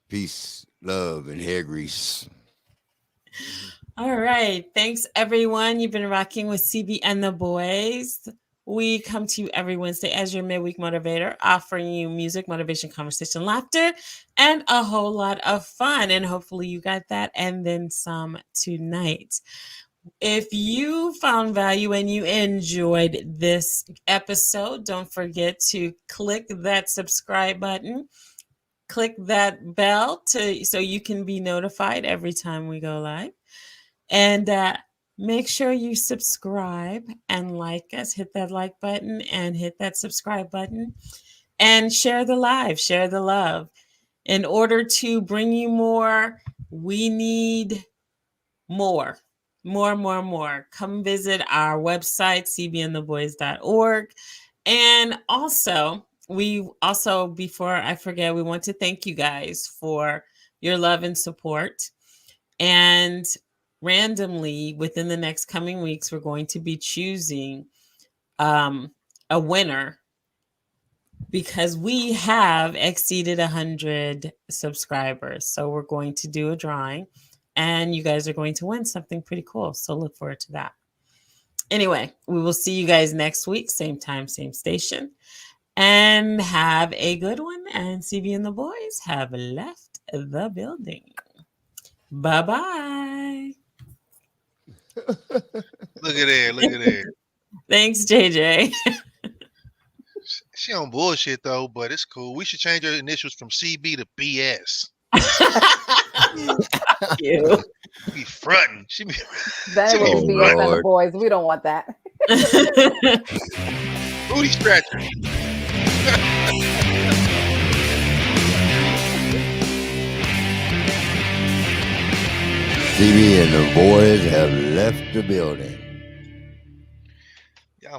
Peace, love, and hair grease. All right. Thanks, everyone. You've been rocking with CB and the boys. We come to you every Wednesday as your midweek motivator, offering you music, motivation, conversation, laughter, and a whole lot of fun. And hopefully you got that and then some tonight. If you found value and you enjoyed this episode, don't forget to click that subscribe button. Click that bell so you can be notified every time we go live. And make sure you subscribe and like us. Hit that like button and hit that subscribe button. And share the live, share the love. In order to bring you more, we need more. Come visit our website, cbandtheboys.org. And also, before I forget, we want to thank you guys for your love and support. And randomly, within the next coming weeks, we're going to be choosing a winner because we have exceeded 100 subscribers. So we're going to do a drawing and you guys are going to win something pretty cool. So look forward to that. Anyway, we will see you guys next week, same time, same station. And have a good one. And CB and the boys have left the building. Bye-bye. Look at that. Thanks, JJ. She on bullshit though, but it's cool. We should change her initials from CB to BS. You. Be fronting. She be That she was be BS and the Lord. boys. We don't want that. Booty scratcher. CB and the boys have left the building.